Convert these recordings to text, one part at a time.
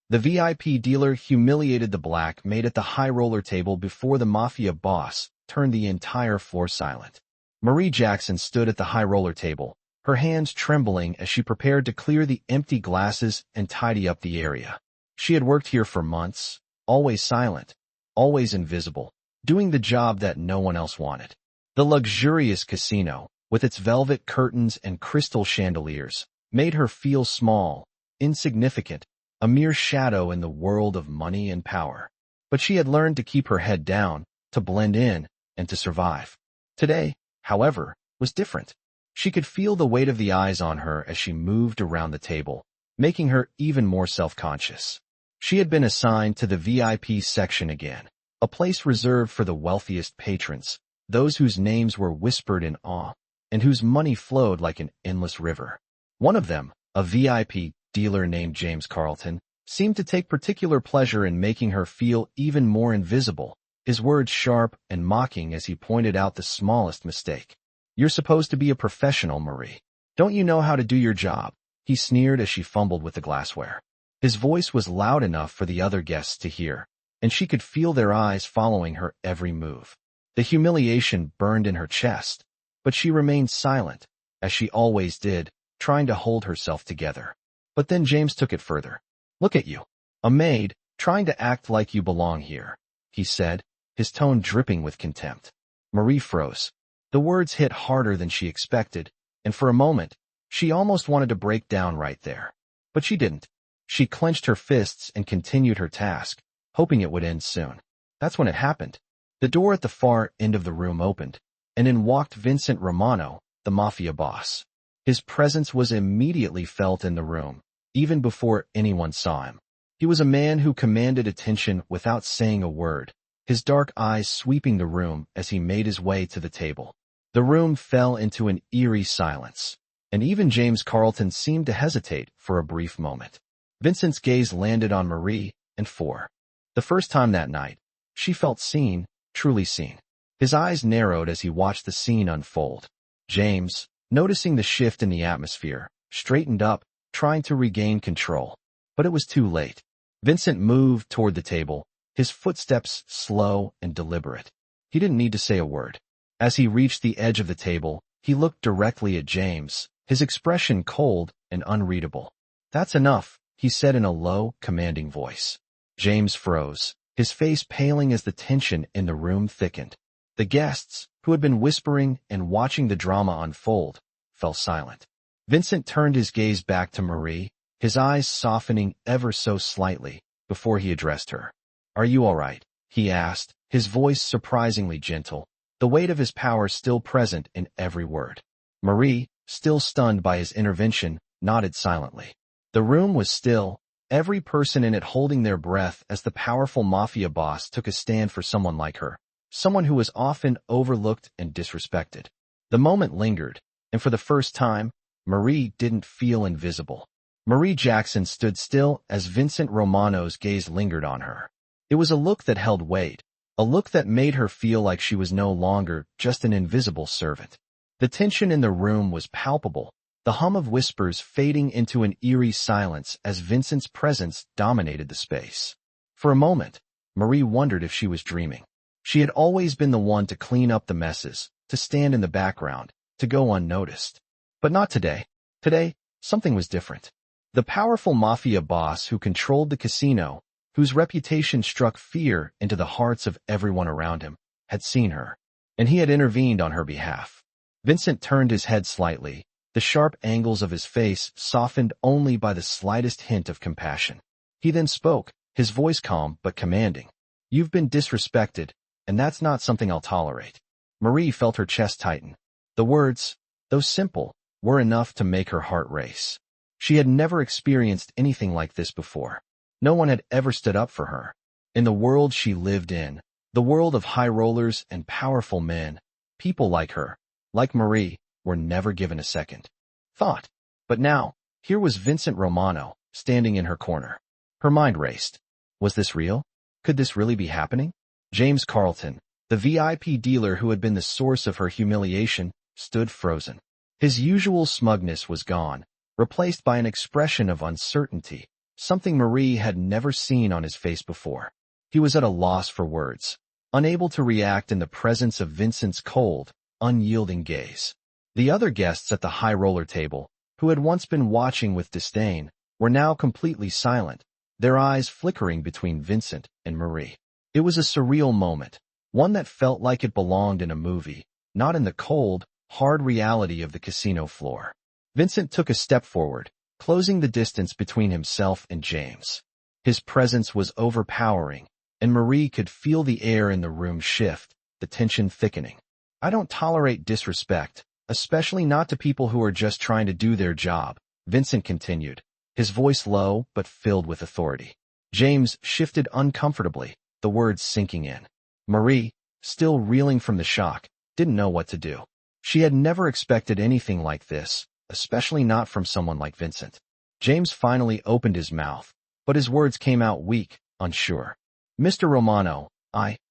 The VIP dealer humiliated the black maid at the high roller table before the Mafia boss turned the entire floor silent. Marie Jackson stood at the high roller table, her hands trembling as she prepared to clear the empty glasses and tidy up the area. She had worked here for months, always silent, always invisible, doing the job that no one else wanted. The luxurious casino, with its velvet curtains and crystal chandeliers, made her feel small, insignificant, a mere shadow in the world of money and power. But she had learned to keep her head down, to blend in, and to survive. Today, however, was different. She could feel the weight of the eyes on her as she moved around the table, making her even more self-conscious. She had been assigned to the VIP section again, a place reserved for the wealthiest patrons, those whose names were whispered in awe, and whose money flowed like an endless river. One of them, a VIP dealer named James Carlton, seemed to take particular pleasure in making her feel even more invisible, his words sharp and mocking as he pointed out the smallest mistake. "You're supposed to be a professional, Marie. Don't you know how to do your job?" he sneered as she fumbled with the glassware. His voice was loud enough for the other guests to hear, and she could feel their eyes following her every move. The humiliation burned in her chest, but she remained silent, as she always did, trying to hold herself together. But then James took it further. "Look at you. A maid, trying to act like you belong here," he said, his tone dripping with contempt. Marie froze. The words hit harder than she expected, and for a moment, she almost wanted to break down right there. But she didn't. She clenched her fists and continued her task, hoping it would end soon. That's when it happened. The door at the far end of the room opened, and in walked Vincent Romano, the Mafia boss. His presence was immediately felt in the room, even before anyone saw him. He was a man who commanded attention without saying a word, his dark eyes sweeping the room as he made his way to the table. The room fell into an eerie silence, and even James Carlton seemed to hesitate for a brief moment. Vincent's gaze landed on Marie, and for the first time that night, she felt seen, truly seen. His eyes narrowed as he watched the scene unfold. James, noticing the shift in the atmosphere, straightened up, trying to regain control. But it was too late. Vincent moved toward the table, his footsteps slow and deliberate. He didn't need to say a word. As he reached the edge of the table, he looked directly at James, his expression cold and unreadable. "That's enough," he said in a low, commanding voice. James froze, his face paling as the tension in the room thickened. The guests, who had been whispering and watching the drama unfold, fell silent. Vincent turned his gaze back to Marie, his eyes softening ever so slightly, before he addressed her. "Are you all right?" he asked, his voice surprisingly gentle, the weight of his power still present in every word. Marie, still stunned by his intervention, nodded silently. The room was still, every person in it holding their breath as the powerful Mafia boss took a stand for someone like her, someone who was often overlooked and disrespected. The moment lingered, and for the first time, Marie didn't feel invisible. Marie Jackson stood still as Vincent Romano's gaze lingered on her. It was a look that held weight, a look that made her feel like she was no longer just an invisible servant. The tension in the room was palpable, the hum of whispers fading into an eerie silence as Vincent's presence dominated the space. For a moment, Marie wondered if she was dreaming. She had always been the one to clean up the messes, to stand in the background, to go unnoticed. But not today. Today, something was different. The powerful Mafia boss who controlled the casino, whose reputation struck fear into the hearts of everyone around him, had seen her, and he had intervened on her behalf. Vincent turned his head slightly, the sharp angles of his face softened only by the slightest hint of compassion. He then spoke, his voice calm but commanding. "You've been disrespected, and that's not something I'll tolerate." Marie felt her chest tighten. The words, though simple, were enough to make her heart race. She had never experienced anything like this before. No one had ever stood up for her. In the world she lived in, the world of high rollers and powerful men, people like her, like Marie, were never given a second thought. But now, here was Vincent Romano, standing in her corner. Her mind raced. Was this real? Could this really be happening? James Carlton, the VIP dealer who had been the source of her humiliation, stood frozen. His usual smugness was gone, replaced by an expression of uncertainty, something Marie had never seen on his face before. He was at a loss for words, unable to react in the presence of Vincent's cold, unyielding gaze. The other guests at the high roller table, who had once been watching with disdain, were now completely silent, their eyes flickering between Vincent and Marie. It was a surreal moment, one that felt like it belonged in a movie, not in the cold, hard reality of the casino floor. Vincent took a step forward, closing the distance between himself and James. His presence was overpowering, and Marie could feel the air in the room shift, the tension thickening. "I don't tolerate disrespect, especially not to people who are just trying to do their job," Vincent continued, his voice low but filled with authority. James shifted uncomfortably, the words sinking in. Marie, still reeling from the shock, didn't know what to do. She had never expected anything like this, especially not from someone like Vincent. James finally opened his mouth, but his words came out weak, unsure. "Mr. Romano,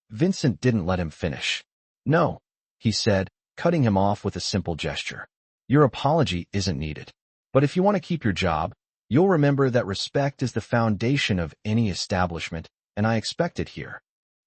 Vincent didn't let him finish. "No," he said, cutting him off with a simple gesture. "Your apology isn't needed. But if you want to keep your job, you'll remember that respect is the foundation of any establishment, and I expect it here."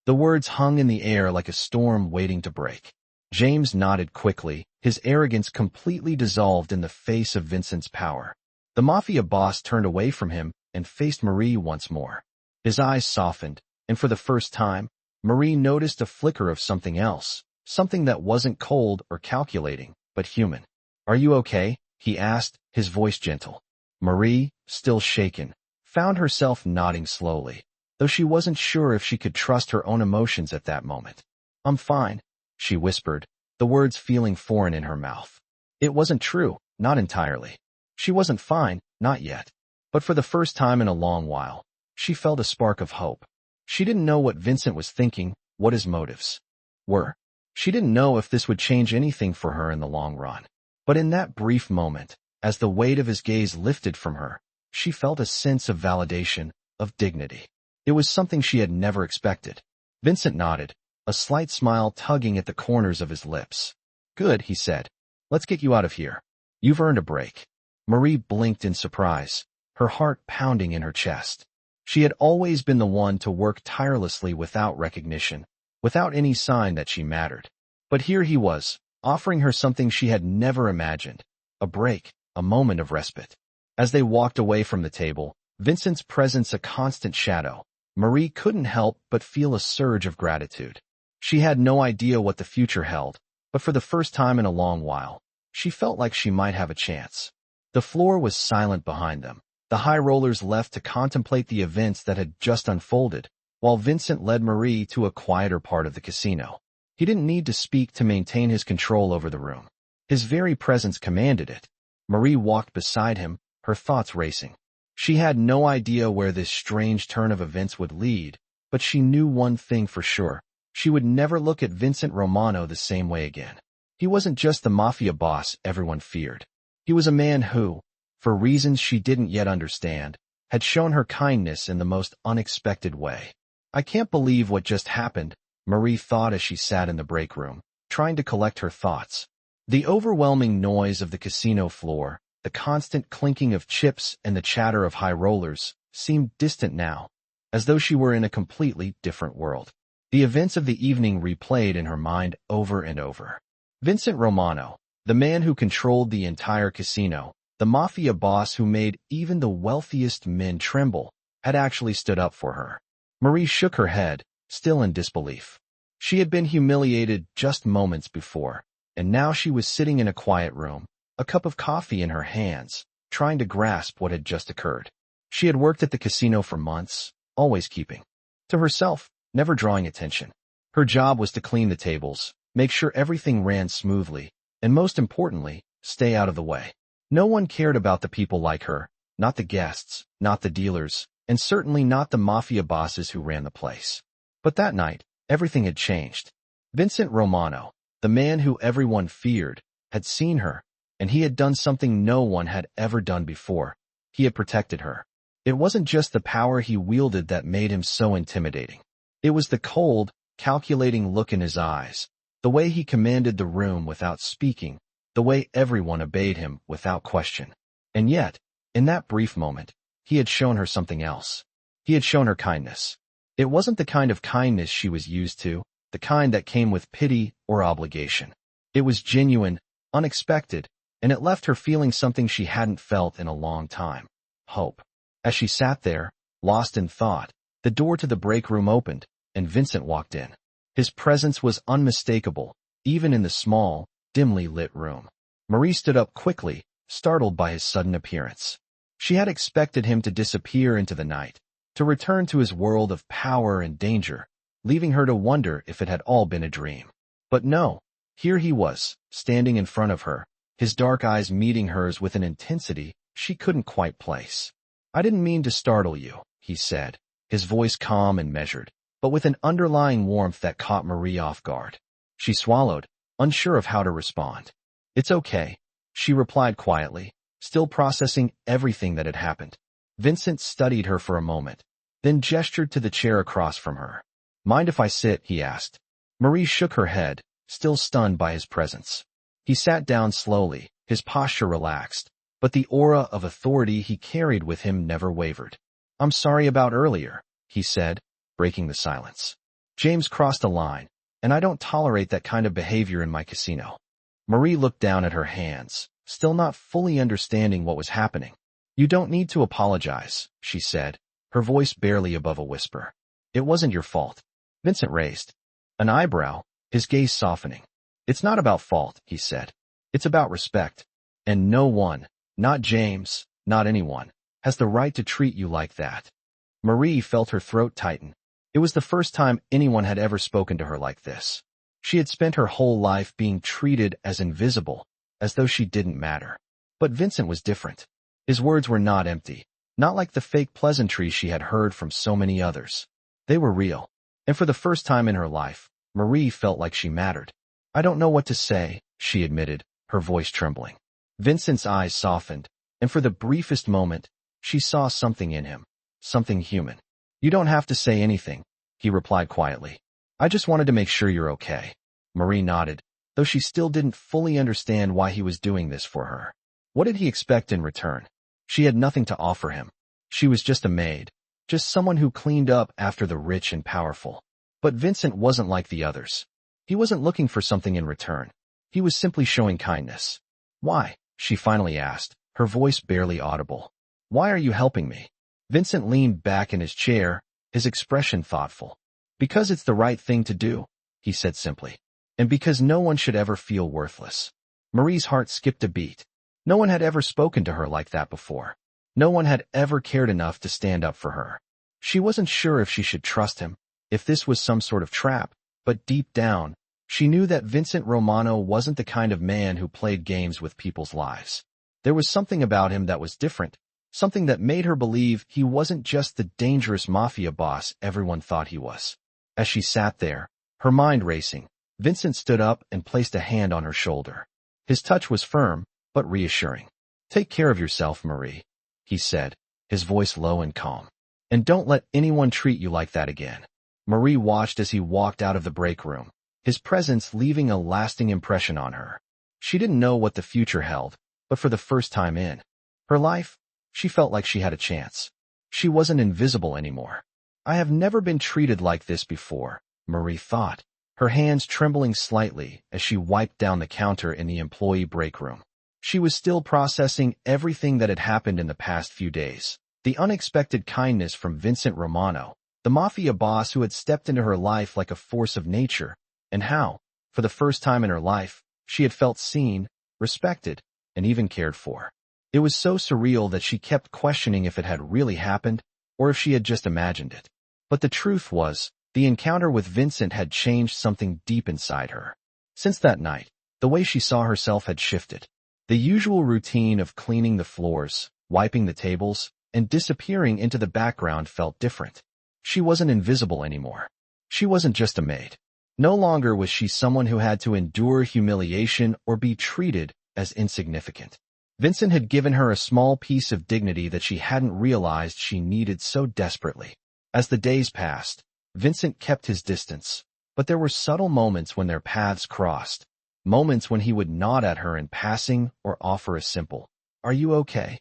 The words hung in the air like a storm waiting to break. James nodded quickly, his arrogance completely dissolved in the face of Vincent's power. The Mafia boss turned away from him and faced Marie once more. His eyes softened, and for the first time, Marie noticed a flicker of something else, something that wasn't cold or calculating, but human. "Are you okay?" he asked, his voice gentle. Marie, still shaken, found herself nodding slowly, though she wasn't sure if she could trust her own emotions at that moment. "I'm fine," she whispered, the words feeling foreign in her mouth. It wasn't true, not entirely. She wasn't fine, not yet. But for the first time in a long while, she felt a spark of hope. She didn't know what Vincent was thinking, what his motives were. She didn't know if this would change anything for her in the long run. But in that brief moment, as the weight of his gaze lifted from her, she felt a sense of validation, of dignity. It was something she had never expected. Vincent nodded, a slight smile tugging at the corners of his lips. "Good," he said. "Let's get you out of here. You've earned a break." Marie blinked in surprise, her heart pounding in her chest. She had always been the one to work tirelessly without recognition, without any sign that she mattered. But here he was, offering her something she had never imagined, a break, a moment of respite. As they walked away from the table, Vincent's presence a constant shadow, Marie couldn't help but feel a surge of gratitude. She had no idea what the future held, but for the first time in a long while, she felt like she might have a chance. The floor was silent behind them, the high rollers left to contemplate the events that had just unfolded, while Vincent led Marie to a quieter part of the casino. He didn't need to speak to maintain his control over the room. His very presence commanded it. Marie walked beside him, her thoughts racing. She had no idea where this strange turn of events would lead, but she knew one thing for sure. She would never look at Vincent Romano the same way again. He wasn't just the Mafia boss everyone feared. He was a man who, for reasons she didn't yet understand, had shown her kindness in the most unexpected way. "I can't believe what just happened," Marie thought as she sat in the break room, trying to collect her thoughts. The overwhelming noise of the casino floor, the constant clinking of chips and the chatter of high rollers, seemed distant now, as though she were in a completely different world. The events of the evening replayed in her mind over and over. Vincent Romano, the man who controlled the entire casino, the Mafia boss who made even the wealthiest men tremble, had actually stood up for her. Marie shook her head, still in disbelief. She had been humiliated just moments before, and now she was sitting in a quiet room, a cup of coffee in her hands, trying to grasp what had just occurred. She had worked at the casino for months, always keeping to herself, never drawing attention. Her job was to clean the tables, make sure everything ran smoothly, and most importantly, stay out of the way. No one cared about the people like her, not the guests, not the dealers, and certainly not the Mafia bosses who ran the place. But that night, everything had changed. Vincent Romano, the man who everyone feared, had seen her, and he had done something no one had ever done before. He had protected her. It wasn't just the power he wielded that made him so intimidating. It was the cold, calculating look in his eyes, the way he commanded the room without speaking, the way everyone obeyed him without question. And yet, in that brief moment, he had shown her something else. He had shown her kindness. It wasn't the kind of kindness she was used to, the kind that came with pity or obligation. It was genuine, unexpected, and it left her feeling something she hadn't felt in a long time. Hope. As she sat there, lost in thought, the door to the break room opened, and Vincent walked in. His presence was unmistakable, even in the small, dimly lit room. Marie stood up quickly, startled by his sudden appearance. She had expected him to disappear into the night, to return to his world of power and danger, leaving her to wonder if it had all been a dream. But no, here he was, standing in front of her, his dark eyes meeting hers with an intensity she couldn't quite place. "I didn't mean to startle you," he said, his voice calm and measured, but with an underlying warmth that caught Marie off guard. She swallowed, unsure of how to respond. "It's okay," she replied quietly, still processing everything that had happened. Vincent studied her for a moment, then gestured to the chair across from her. "Mind if I sit?" he asked. Marie shook her head, still stunned by his presence. He sat down slowly, his posture relaxed, but the aura of authority he carried with him never wavered. "I'm sorry about earlier," he said, breaking the silence. "James crossed a line, and I don't tolerate that kind of behavior in my casino." Marie looked down at her hands, still not fully understanding what was happening. "You don't need to apologize," she said, her voice barely above a whisper. "It wasn't your fault." Vincent raised an eyebrow, his gaze softening. "It's not about fault," he said. "It's about respect. And no one, not James, not anyone, has the right to treat you like that." Marie felt her throat tighten. It was the first time anyone had ever spoken to her like this. She had spent her whole life being treated as invisible, as though she didn't matter. But Vincent was different. His words were not empty, not like the fake pleasantries she had heard from so many others. They were real. And for the first time in her life, Marie felt like she mattered. "I don't know what to say," she admitted, her voice trembling. Vincent's eyes softened, and for the briefest moment, she saw something in him, something human. "You don't have to say anything," he replied quietly. "I just wanted to make sure you're okay." Marie nodded, though she still didn't fully understand why he was doing this for her. What did he expect in return? She had nothing to offer him. She was just a maid, just someone who cleaned up after the rich and powerful. But Vincent wasn't like the others. He wasn't looking for something in return. He was simply showing kindness. "Why?" she finally asked, her voice barely audible. "Why are you helping me?" Vincent leaned back in his chair, his expression thoughtful. "Because it's the right thing to do," he said simply. "And because no one should ever feel worthless." Marie's heart skipped a beat. No one had ever spoken to her like that before. No one had ever cared enough to stand up for her. She wasn't sure if she should trust him, if this was some sort of trap, but deep down, she knew that Vincent Romano wasn't the kind of man who played games with people's lives. There was something about him that was different, something that made her believe he wasn't just the dangerous mafia boss everyone thought he was. As she sat there, her mind racing, Vincent stood up and placed a hand on her shoulder. His touch was firm, but reassuring. "Take care of yourself, Marie," he said, his voice low and calm. "And don't let anyone treat you like that again." Marie watched as he walked out of the break room, his presence leaving a lasting impression on her. She didn't know what the future held, but for the first time in her life, she felt like she had a chance. She wasn't invisible anymore. "I have never been treated like this before," Marie thought, her hands trembling slightly as she wiped down the counter in the employee break room. She was still processing everything that had happened in the past few days. The unexpected kindness from Vincent Romano, the mafia boss who had stepped into her life like a force of nature, and how, for the first time in her life, she had felt seen, respected, and even cared for. It was so surreal that she kept questioning if it had really happened, or if she had just imagined it. But the truth was, the encounter with Vincent had changed something deep inside her. Since that night, the way she saw herself had shifted. The usual routine of cleaning the floors, wiping the tables, and disappearing into the background felt different. She wasn't invisible anymore. She wasn't just a maid. No longer was she someone who had to endure humiliation or be treated as insignificant. Vincent had given her a small piece of dignity that she hadn't realized she needed so desperately. As the days passed, Vincent kept his distance, but there were subtle moments when their paths crossed. Moments when he would nod at her in passing or offer a simple, "Are you okay?"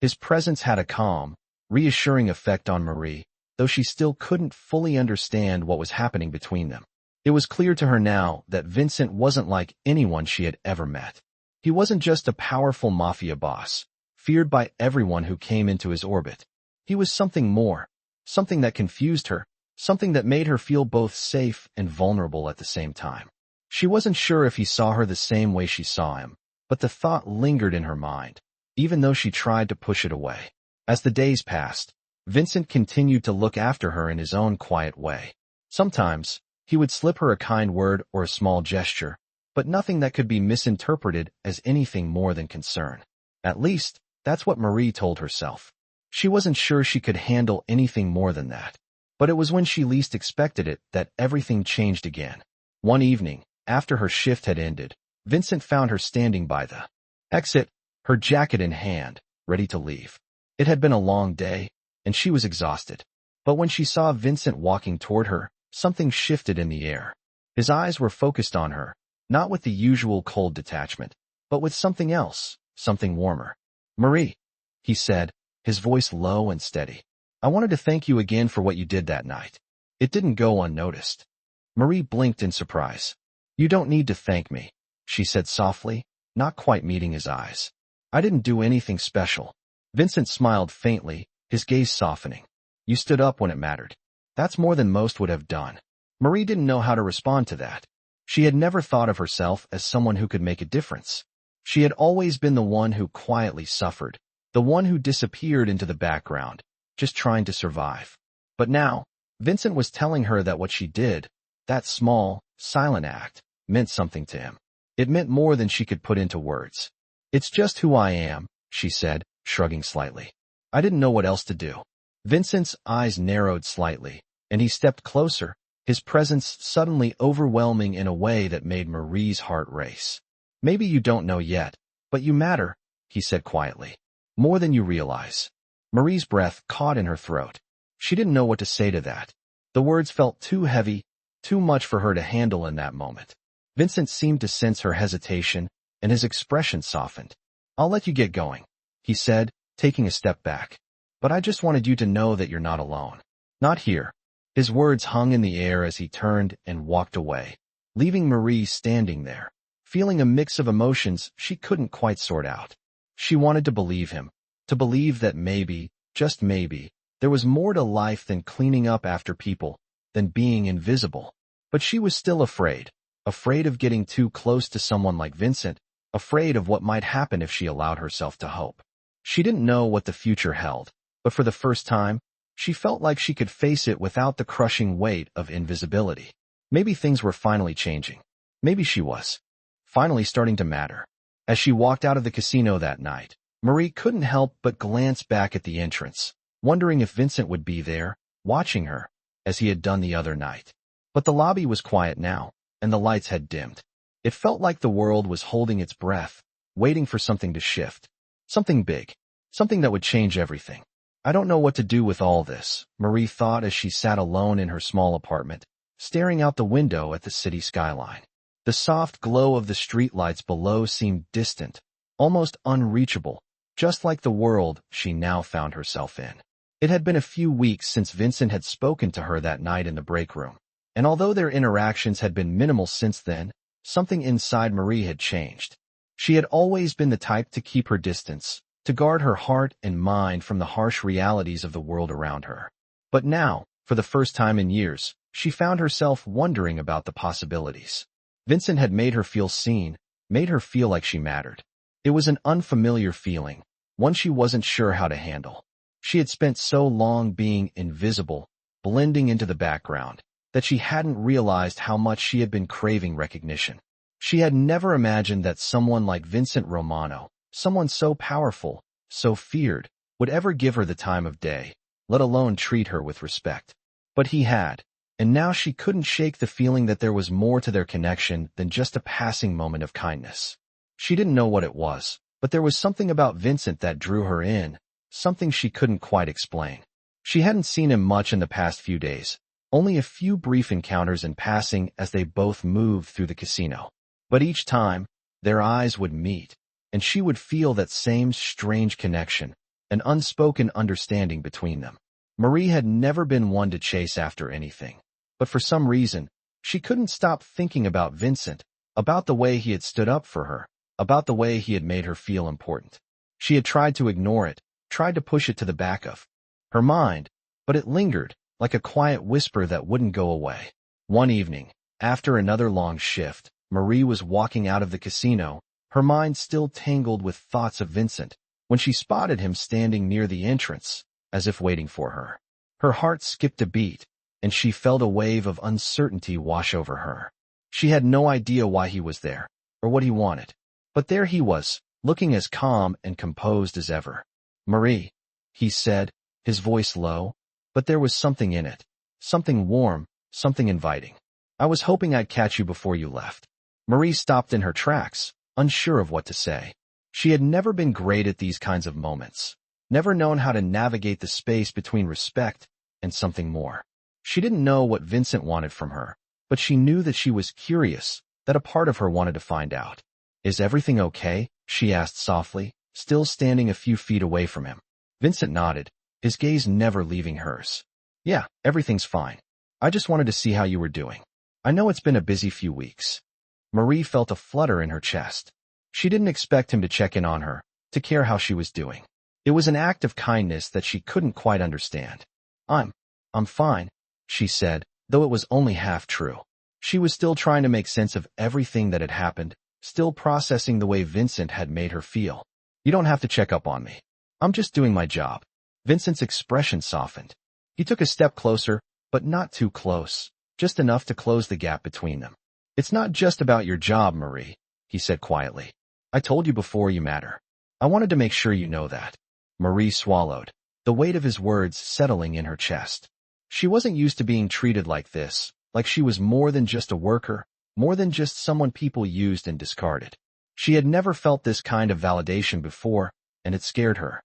His presence had a calm, reassuring effect on Marie, though she still couldn't fully understand what was happening between them. It was clear to her now that Vincent wasn't like anyone she had ever met. He wasn't just a powerful mafia boss, feared by everyone who came into his orbit. He was something more, something that confused her, something that made her feel both safe and vulnerable at the same time. She wasn't sure if he saw her the same way she saw him, but the thought lingered in her mind, even though she tried to push it away. As the days passed, Vincent continued to look after her in his own quiet way. Sometimes, he would slip her a kind word or a small gesture, but nothing that could be misinterpreted as anything more than concern. At least, that's what Marie told herself. She wasn't sure she could handle anything more than that. But it was when she least expected it that everything changed again. One evening, after her shift had ended, Vincent found her standing by the exit, her jacket in hand, ready to leave. It had been a long day, and she was exhausted. But when she saw Vincent walking toward her, something shifted in the air. His eyes were focused on her, not with the usual cold detachment, but with something else, something warmer. "Marie," he said, his voice low and steady. "I wanted to thank you again for what you did that night. It didn't go unnoticed." Marie blinked in surprise. "You don't need to thank me," she said softly, not quite meeting his eyes. "I didn't do anything special." Vincent smiled faintly, his gaze softening. "You stood up when it mattered. That's more than most would have done." Marie didn't know how to respond to that. She had never thought of herself as someone who could make a difference. She had always been the one who quietly suffered, the one who disappeared into the background, just trying to survive. But now, Vincent was telling her that what she did, that small, silent act, meant something to him. It meant more than she could put into words. "It's just who I am," she said, shrugging slightly. "I didn't know what else to do." Vincent's eyes narrowed slightly, and he stepped closer, his presence suddenly overwhelming in a way that made Marie's heart race. "Maybe you don't know yet, but you matter," he said quietly. "More than you realize." Marie's breath caught in her throat. She didn't know what to say to that. The words felt too heavy, too much for her to handle in that moment. Vincent seemed to sense her hesitation, and his expression softened. "I'll let you get going," he said, taking a step back. "But I just wanted you to know that you're not alone. Not here." His words hung in the air as he turned and walked away, leaving Marie standing there, feeling a mix of emotions she couldn't quite sort out. She wanted to believe him, to believe that maybe, just maybe, there was more to life than cleaning up after people, than being invisible. But she was still afraid of getting too close to someone like Vincent, afraid of what might happen if she allowed herself to hope. She didn't know what the future held, but for the first time, she felt like she could face it without the crushing weight of invisibility. Maybe things were finally changing. Maybe she was finally starting to matter. As she walked out of the casino that night, Marie couldn't help but glance back at the entrance, wondering if Vincent would be there, watching her, as he had done the other night. But the lobby was quiet now, and the lights had dimmed. It felt like the world was holding its breath, waiting for something to shift. Something big. Something that would change everything. "I don't know what to do with all this," Marie thought as she sat alone in her small apartment, staring out the window at the city skyline. The soft glow of the streetlights below seemed distant, almost unreachable, just like the world she now found herself in. It had been a few weeks since Vincent had spoken to her that night in the break room, and although their interactions had been minimal since then, something inside Marie had changed. She had always been the type to keep her distance, to guard her heart and mind from the harsh realities of the world around her. But now, for the first time in years, she found herself wondering about the possibilities. Vincent had made her feel seen, made her feel like she mattered. It was an unfamiliar feeling, one she wasn't sure how to handle. She had spent so long being invisible, blending into the background, that she hadn't realized how much she had been craving recognition. She had never imagined that someone like Vincent Romano, someone so powerful, so feared, would ever give her the time of day, let alone treat her with respect. But he had, and now she couldn't shake the feeling that there was more to their connection than just a passing moment of kindness. She didn't know what it was, but there was something about Vincent that drew her in, something she couldn't quite explain. She hadn't seen him much in the past few days, only a few brief encounters in passing as they both moved through the casino. But each time, their eyes would meet, and she would feel that same strange connection, an unspoken understanding between them. Marie had never been one to chase after anything, but for some reason, she couldn't stop thinking about Vincent, about the way he had stood up for her, about the way he had made her feel important. She had tried to ignore it, tried to push it to the back of her mind, but it lingered, like a quiet whisper that wouldn't go away. One evening, after another long shift, Marie was walking out of the casino, her mind still tangled with thoughts of Vincent, when she spotted him standing near the entrance, as if waiting for her. Her heart skipped a beat, and she felt a wave of uncertainty wash over her. She had no idea why he was there, or what he wanted. But there he was, looking as calm and composed as ever. "Marie," he said, his voice low, but there was something in it. Something warm, something inviting. "I was hoping I'd catch you before you left." Marie stopped in her tracks, unsure of what to say. She had never been great at these kinds of moments, never known how to navigate the space between respect and something more. She didn't know what Vincent wanted from her, but she knew that she was curious, that a part of her wanted to find out. "Is everything okay?" she asked softly, still standing a few feet away from him. Vincent nodded, his gaze never leaving hers. "Yeah, everything's fine. I just wanted to see how you were doing. I know it's been a busy few weeks." Marie felt a flutter in her chest. She didn't expect him to check in on her, to care how she was doing. It was an act of kindness that she couldn't quite understand. I'm fine," she said, though it was only half true. She was still trying to make sense of everything that had happened, still processing the way Vincent had made her feel. "You don't have to check up on me. I'm just doing my job." Vincent's expression softened. He took a step closer, but not too close, just enough to close the gap between them. "It's not just about your job, Marie," he said quietly. "I told you before, you matter. I wanted to make sure you know that." Marie swallowed, the weight of his words settling in her chest. She wasn't used to being treated like this, like she was more than just a worker, more than just someone people used and discarded. She had never felt this kind of validation before, and it scared her.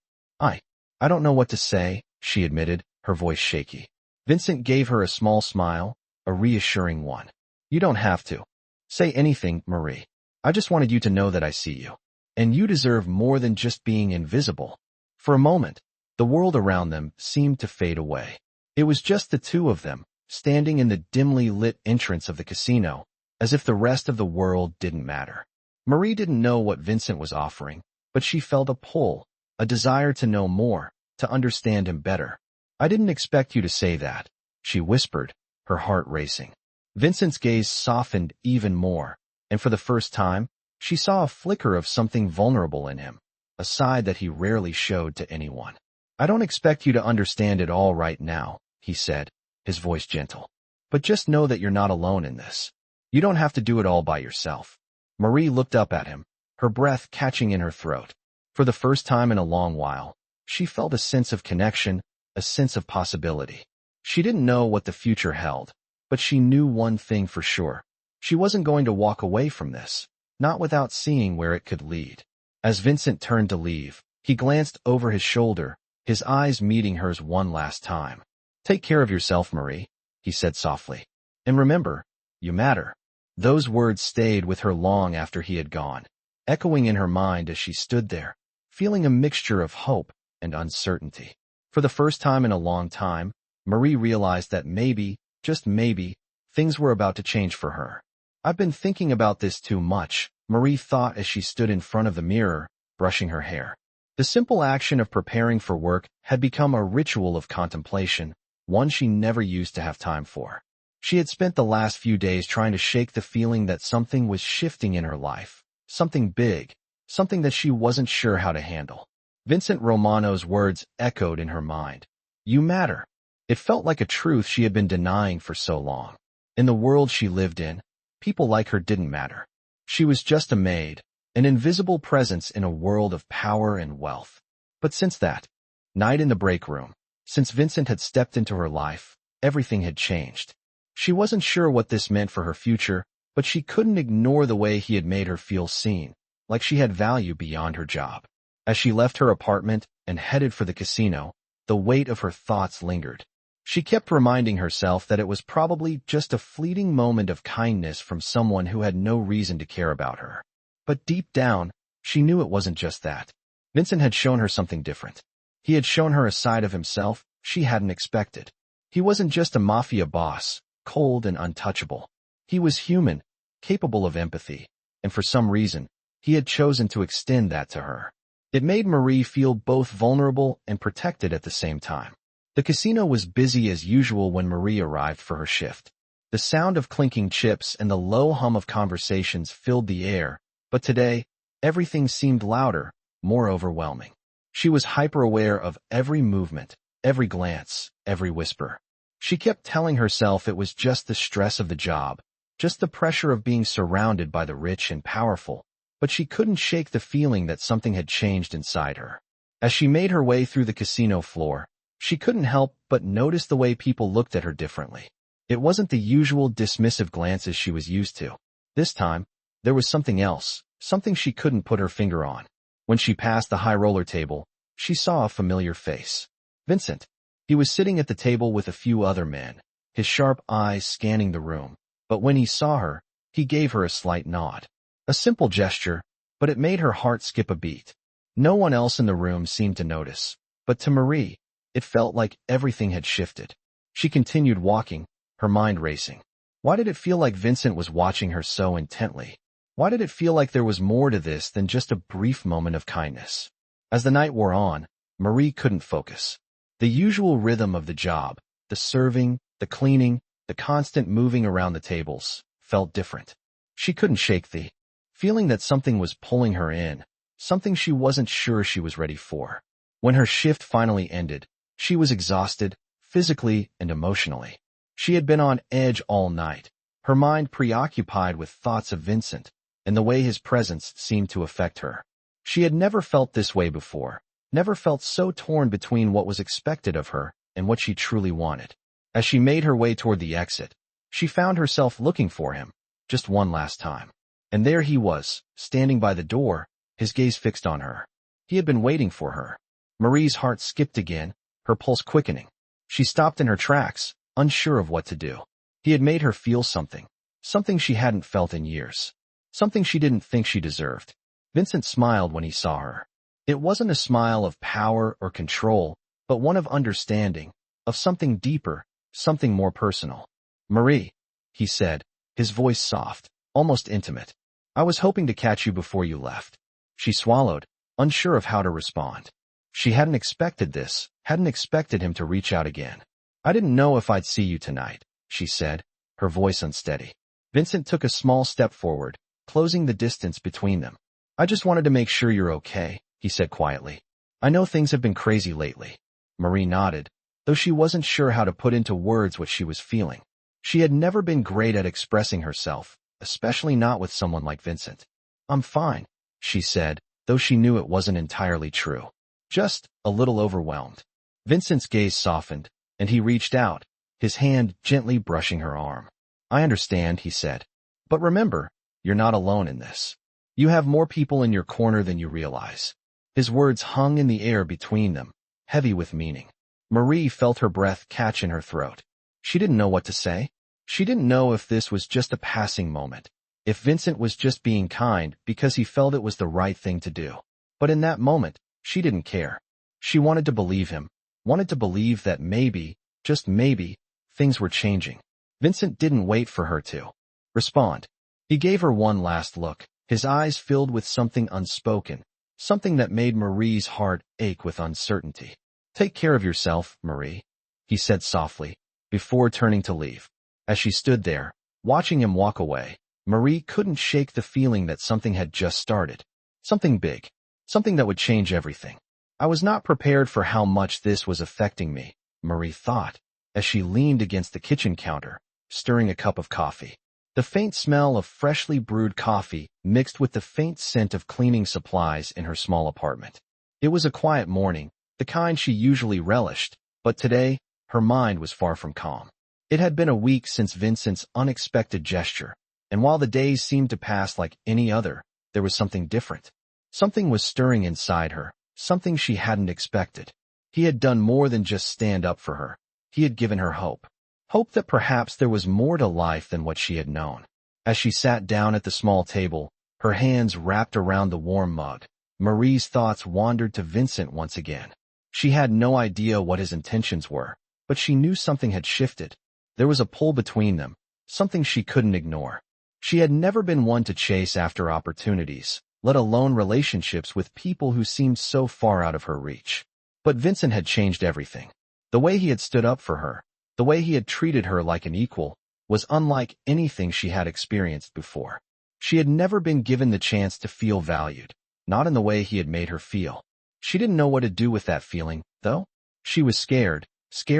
I don't know what to say," she admitted, her voice shaky. Vincent gave her a small smile, a reassuring one. "You don't have to say anything, Marie. I just wanted you to know that I see you. And you deserve more than just being invisible." For a moment, the world around them seemed to fade away. It was just the two of them, standing in the dimly lit entrance of the casino, as if the rest of the world didn't matter. Marie didn't know what Vincent was offering, but she felt a pull, a desire to know more, to understand him better. "I didn't expect you to say that," she whispered, her heart racing. Vincent's gaze softened even more, and for the first time, she saw a flicker of something vulnerable in him, a side that he rarely showed to anyone. "I don't expect you to understand it all right now," he said, his voice gentle. "But just know that you're not alone in this. You don't have to do it all by yourself." Marie looked up at him, her breath catching in her throat. For the first time in a long while, she felt a sense of connection, a sense of possibility. She didn't know what the future held, but she knew one thing for sure. She wasn't going to walk away from this, not without seeing where it could lead. As Vincent turned to leave, he glanced over his shoulder, his eyes meeting hers one last time. "Take care of yourself, Marie," he said softly. "And remember, you matter." Those words stayed with her long after he had gone, echoing in her mind as she stood there, feeling a mixture of hope and uncertainty. For the first time in a long time, Marie realized that maybe, just maybe, things were about to change for her. "I've been thinking about this too much," Marie thought as she stood in front of the mirror, brushing her hair. The simple action of preparing for work had become a ritual of contemplation, one she never used to have time for. She had spent the last few days trying to shake the feeling that something was shifting in her life, something big, something that she wasn't sure how to handle. Vincent Romano's words echoed in her mind. "You matter." It felt like a truth she had been denying for so long. In the world she lived in, people like her didn't matter. She was just a maid, an invisible presence in a world of power and wealth. But since that night in the break room, since Vincent had stepped into her life, everything had changed. She wasn't sure what this meant for her future, but she couldn't ignore the way he had made her feel seen, like she had value beyond her job. As she left her apartment and headed for the casino, the weight of her thoughts lingered. She kept reminding herself that it was probably just a fleeting moment of kindness from someone who had no reason to care about her. But deep down, she knew it wasn't just that. Vincent had shown her something different. He had shown her a side of himself she hadn't expected. He wasn't just a mafia boss, cold and untouchable. He was human, capable of empathy, and for some reason, he had chosen to extend that to her. It made Marie feel both vulnerable and protected at the same time. The casino was busy as usual when Marie arrived for her shift. The sound of clinking chips and the low hum of conversations filled the air, but today, everything seemed louder, more overwhelming. She was hyper-aware of every movement, every glance, every whisper. She kept telling herself it was just the stress of the job, just the pressure of being surrounded by the rich and powerful, but she couldn't shake the feeling that something had changed inside her. As she made her way through the casino floor, she couldn't help but notice the way people looked at her differently. It wasn't the usual dismissive glances she was used to. This time, there was something else, something she couldn't put her finger on. When she passed the high roller table, she saw a familiar face. Vincent. He was sitting at the table with a few other men, his sharp eyes scanning the room. But when he saw her, he gave her a slight nod. A simple gesture, but it made her heart skip a beat. No one else in the room seemed to notice, but to Marie, it felt like everything had shifted. She continued walking, her mind racing. Why did it feel like Vincent was watching her so intently? Why did it feel like there was more to this than just a brief moment of kindness? As the night wore on, Marie couldn't focus. The usual rhythm of the job, the serving, the cleaning, the constant moving around the tables, felt different. She couldn't shake the feeling that something was pulling her in, something she wasn't sure she was ready for. When her shift finally ended, she was exhausted, physically and emotionally. She had been on edge all night, her mind preoccupied with thoughts of Vincent and the way his presence seemed to affect her. She had never felt this way before, never felt so torn between what was expected of her and what she truly wanted. As she made her way toward the exit, she found herself looking for him, just one last time. And there he was, standing by the door, his gaze fixed on her. He had been waiting for her. Marie's heart skipped again, her pulse quickening. She stopped in her tracks, unsure of what to do. He had made her feel something, something she hadn't felt in years, something she didn't think she deserved. Vincent smiled when he saw her. It wasn't a smile of power or control, but one of understanding, of something deeper, something more personal. "Marie," he said, his voice soft, almost intimate. "I was hoping to catch you before you left." She swallowed, unsure of how to respond. She hadn't expected this, hadn't expected him to reach out again. "I didn't know if I'd see you tonight," she said, her voice unsteady. Vincent took a small step forward, closing the distance between them. "I just wanted to make sure you're okay," he said quietly. "I know things have been crazy lately." Marie nodded, though she wasn't sure how to put into words what she was feeling. She had never been great at expressing herself, especially not with someone like Vincent. "I'm fine," she said, though she knew it wasn't entirely true. "Just a little overwhelmed." Vincent's gaze softened, and he reached out, his hand gently brushing her arm. "I understand," he said. "But remember, you're not alone in this. You have more people in your corner than you realize." His words hung in the air between them, heavy with meaning. Marie felt her breath catch in her throat. She didn't know what to say. She didn't know if this was just a passing moment, if Vincent was just being kind because he felt it was the right thing to do. But in that moment, she didn't care. She wanted to believe him, wanted to believe that maybe, just maybe, things were changing. Vincent didn't wait for her to respond. He gave her one last look, his eyes filled with something unspoken, something that made Marie's heart ache with uncertainty. "Take care of yourself, Marie," he said softly, before turning to leave. As she stood there, watching him walk away, Marie couldn't shake the feeling that something had just started. Something big. Something that would change everything. "I was not prepared for how much this was affecting me," Marie thought, as she leaned against the kitchen counter, stirring a cup of coffee. The faint smell of freshly brewed coffee mixed with the faint scent of cleaning supplies in her small apartment. It was a quiet morning, the kind she usually relished, but today, her mind was far from calm. It had been a week since Vincent's unexpected gesture, and while the days seemed to pass like any other, there was something different. Something was stirring inside her, something she hadn't expected. He had done more than just stand up for her. He had given her hope. Hope that perhaps there was more to life than what she had known. As she sat down at the small table, her hands wrapped around the warm mug, Marie's thoughts wandered to Vincent once again. She had no idea what his intentions were, but she knew something had shifted. There was a pull between them, something she couldn't ignore. She had never been one to chase after opportunities, let alone relationships with people who seemed so far out of her reach. But Vincent had changed everything. The way he had stood up for her, the way he had treated her like an equal, was unlike anything she had experienced before. She had never been given the chance to feel valued, not in the way he had made her feel. She didn't know what to do with that feeling, though. She was scared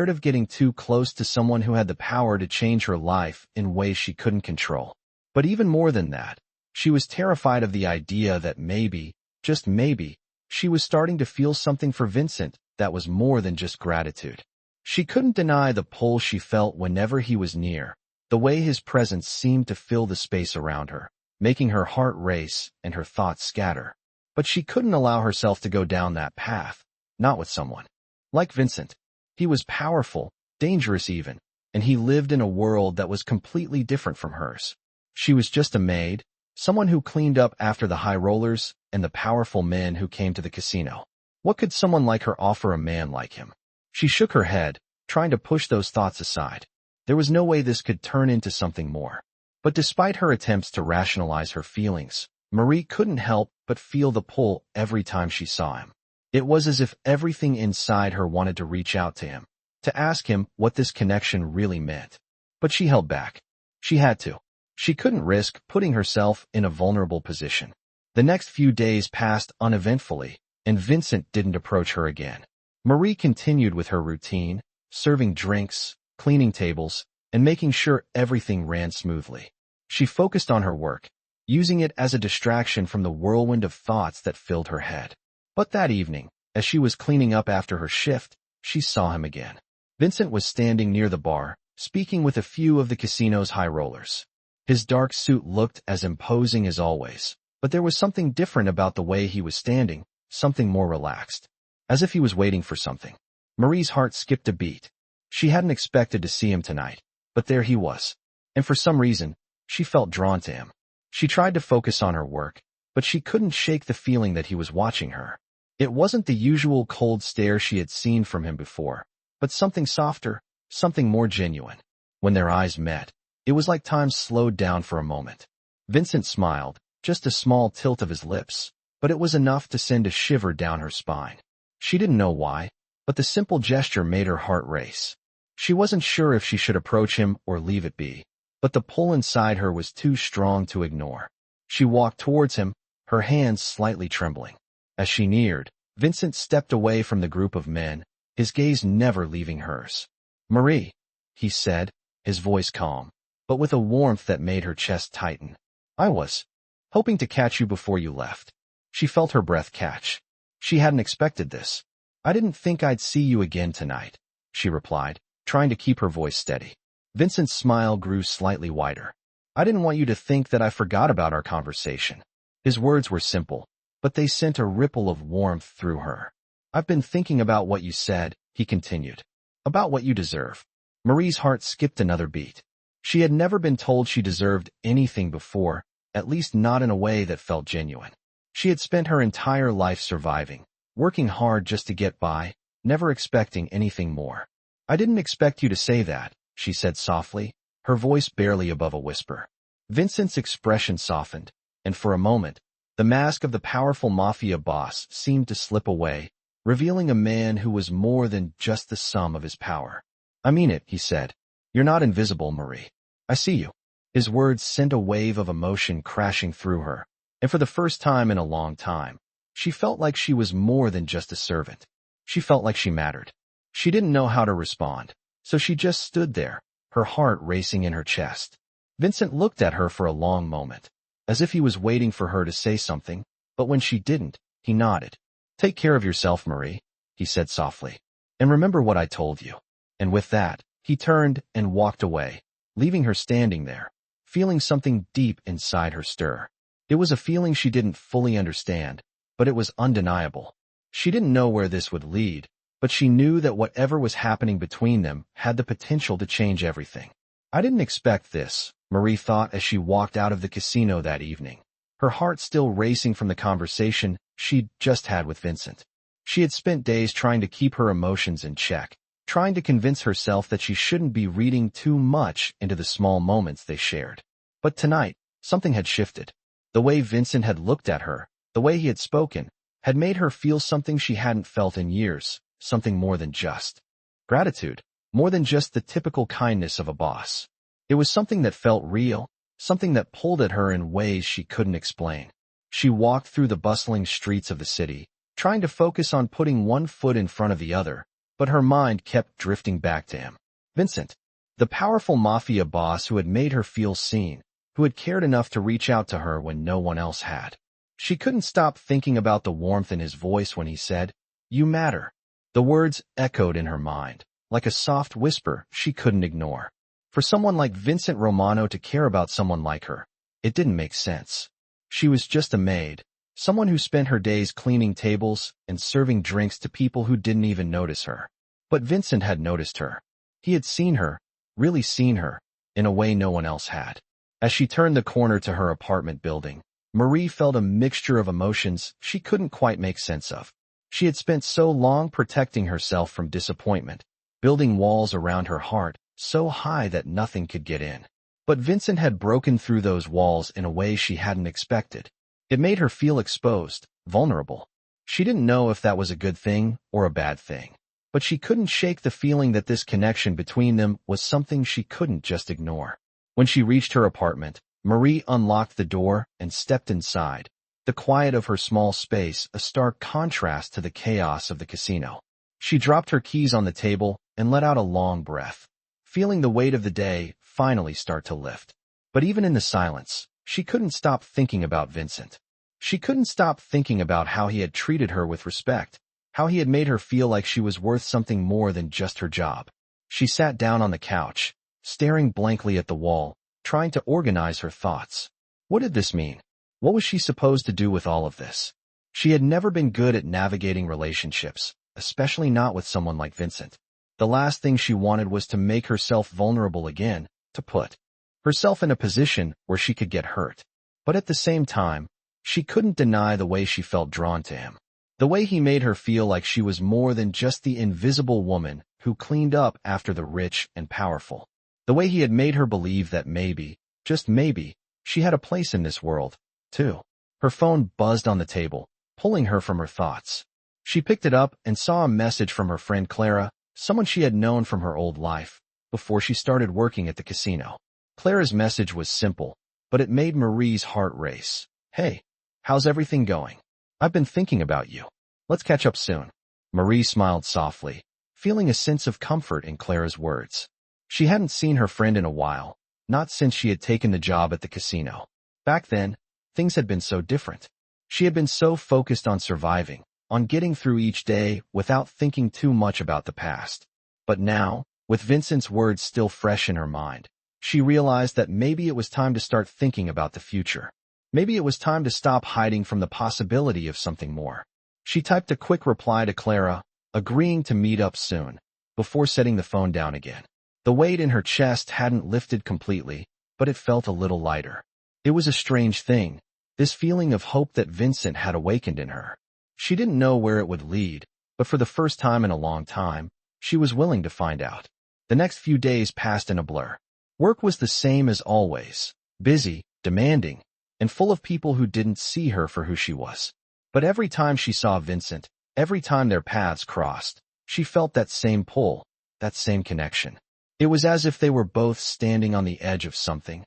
of getting too close to someone who had the power to change her life in ways she couldn't control. But even more than that, she was terrified of the idea that maybe, just maybe, she was starting to feel something for Vincent that was more than just gratitude. She couldn't deny the pull she felt whenever he was near, the way his presence seemed to fill the space around her, making her heart race and her thoughts scatter. But she couldn't allow herself to go down that path, not with someone like Vincent. He was powerful, dangerous even, and he lived in a world that was completely different from hers. She was just a maid, someone who cleaned up after the high rollers and the powerful men who came to the casino. What could someone like her offer a man like him? She shook her head, trying to push those thoughts aside. There was no way this could turn into something more. But despite her attempts to rationalize her feelings, Marie couldn't help but feel the pull every time she saw him. It was as if everything inside her wanted to reach out to him, to ask him what this connection really meant. But she held back. She had to. She couldn't risk putting herself in a vulnerable position. The next few days passed uneventfully, and Vincent didn't approach her again. Marie continued with her routine, serving drinks, cleaning tables, and making sure everything ran smoothly. She focused on her work, using it as a distraction from the whirlwind of thoughts that filled her head. But that evening, as she was cleaning up after her shift, she saw him again. Vincent was standing near the bar, speaking with a few of the casino's high rollers. His dark suit looked as imposing as always, but there was something different about the way he was standing, something more relaxed. As if he was waiting for something. Marie's heart skipped a beat. She hadn't expected to see him tonight, but there he was. And for some reason, she felt drawn to him. She tried to focus on her work, but she couldn't shake the feeling that he was watching her. It wasn't the usual cold stare she had seen from him before, but something softer, something more genuine. When their eyes met, it was like time slowed down for a moment. Vincent smiled, just a small tilt of his lips, but it was enough to send a shiver down her spine. She didn't know why, but the simple gesture made her heart race. She wasn't sure if she should approach him or leave it be, but the pull inside her was too strong to ignore. She walked towards him, her hands slightly trembling. As she neared, Vincent stepped away from the group of men, his gaze never leaving hers. "Marie," he said, his voice calm, but with a warmth that made her chest tighten. "I was hoping to catch you before you left." She felt her breath catch. She hadn't expected this. "I didn't think I'd see you again tonight," she replied, trying to keep her voice steady. Vincent's smile grew slightly wider. "I didn't want you to think that I forgot about our conversation." His words were simple, but they sent a ripple of warmth through her. "I've been thinking about what you said," he continued. "About what you deserve." Marie's heart skipped another beat. She had never been told she deserved anything before, at least not in a way that felt genuine. She had spent her entire life surviving, working hard just to get by, never expecting anything more. "I didn't expect you to say that," she said softly, her voice barely above a whisper. Vincent's expression softened, and for a moment, the mask of the powerful Mafia boss seemed to slip away, revealing a man who was more than just the sum of his power. "I mean it," he said. "You're not invisible, Marie. I see you." His words sent a wave of emotion crashing through her, and for the first time in a long time, she felt like she was more than just a servant. She felt like she mattered. She didn't know how to respond, so she just stood there, her heart racing in her chest. Vincent looked at her for a long moment, as if he was waiting for her to say something, but when she didn't, he nodded. "Take care of yourself, Marie," he said softly. "And remember what I told you." And with that, he turned and walked away, leaving her standing there, feeling something deep inside her stir. It was a feeling she didn't fully understand, but it was undeniable. She didn't know where this would lead, but she knew that whatever was happening between them had the potential to change everything. "I didn't expect this," Marie thought as she walked out of the casino that evening, her heart still racing from the conversation she'd just had with Vincent. She had spent days trying to keep her emotions in check, trying to convince herself that she shouldn't be reading too much into the small moments they shared. But tonight, something had shifted. The way Vincent had looked at her, the way he had spoken, had made her feel something she hadn't felt in years, something more than just gratitude, more than just the typical kindness of a boss. It was something that felt real, something that pulled at her in ways she couldn't explain. She walked through the bustling streets of the city, trying to focus on putting one foot in front of the other, but her mind kept drifting back to him. Vincent, the powerful mafia boss who had made her feel seen, who had cared enough to reach out to her when no one else had. She couldn't stop thinking about the warmth in his voice when he said, "You matter." The words echoed in her mind, like a soft whisper she couldn't ignore. For someone like Vincent Romano to care about someone like her, it didn't make sense. She was just a maid, someone who spent her days cleaning tables and serving drinks to people who didn't even notice her. But Vincent had noticed her. He had seen her, really seen her, in a way no one else had. As she turned the corner to her apartment building, Marie felt a mixture of emotions she couldn't quite make sense of. She had spent so long protecting herself from disappointment, building walls around her heart so high that nothing could get in. But Vincent had broken through those walls in a way she hadn't expected. It made her feel exposed, vulnerable. She didn't know if that was a good thing or a bad thing, but she couldn't shake the feeling that this connection between them was something she couldn't just ignore. When she reached her apartment, Marie unlocked the door and stepped inside, the quiet of her small space a stark contrast to the chaos of the casino. She dropped her keys on the table and let out a long breath, feeling the weight of the day finally start to lift. But even in the silence, she couldn't stop thinking about Vincent. She couldn't stop thinking about how he had treated her with respect, how he had made her feel like she was worth something more than just her job. She sat down on the couch, staring blankly at the wall, trying to organize her thoughts. What did this mean? What was she supposed to do with all of this? She had never been good at navigating relationships, especially not with someone like Vincent. The last thing she wanted was to make herself vulnerable again, to put herself in a position where she could get hurt. But at the same time, she couldn't deny the way she felt drawn to him. The way he made her feel like she was more than just the invisible woman who cleaned up after the rich and powerful. The way he had made her believe that maybe, just maybe, she had a place in this world, too. Her phone buzzed on the table, pulling her from her thoughts. She picked it up and saw a message from her friend Clara, someone she had known from her old life, before she started working at the casino. Clara's message was simple, but it made Marie's heart race. "Hey, how's everything going? I've been thinking about you. Let's catch up soon." Marie smiled softly, feeling a sense of comfort in Clara's words. She hadn't seen her friend in a while, not since she had taken the job at the casino. Back then, things had been so different. She had been so focused on surviving, on getting through each day without thinking too much about the past. But now, with Vincent's words still fresh in her mind, she realized that maybe it was time to start thinking about the future. Maybe it was time to stop hiding from the possibility of something more. She typed a quick reply to Clara, agreeing to meet up soon, before setting the phone down again. The weight in her chest hadn't lifted completely, but it felt a little lighter. It was a strange thing, this feeling of hope that Vincent had awakened in her. She didn't know where it would lead, but for the first time in a long time, she was willing to find out. The next few days passed in a blur. Work was the same as always, busy, demanding, and full of people who didn't see her for who she was. But every time she saw Vincent, every time their paths crossed, she felt that same pull, that same connection. It was as if they were both standing on the edge of something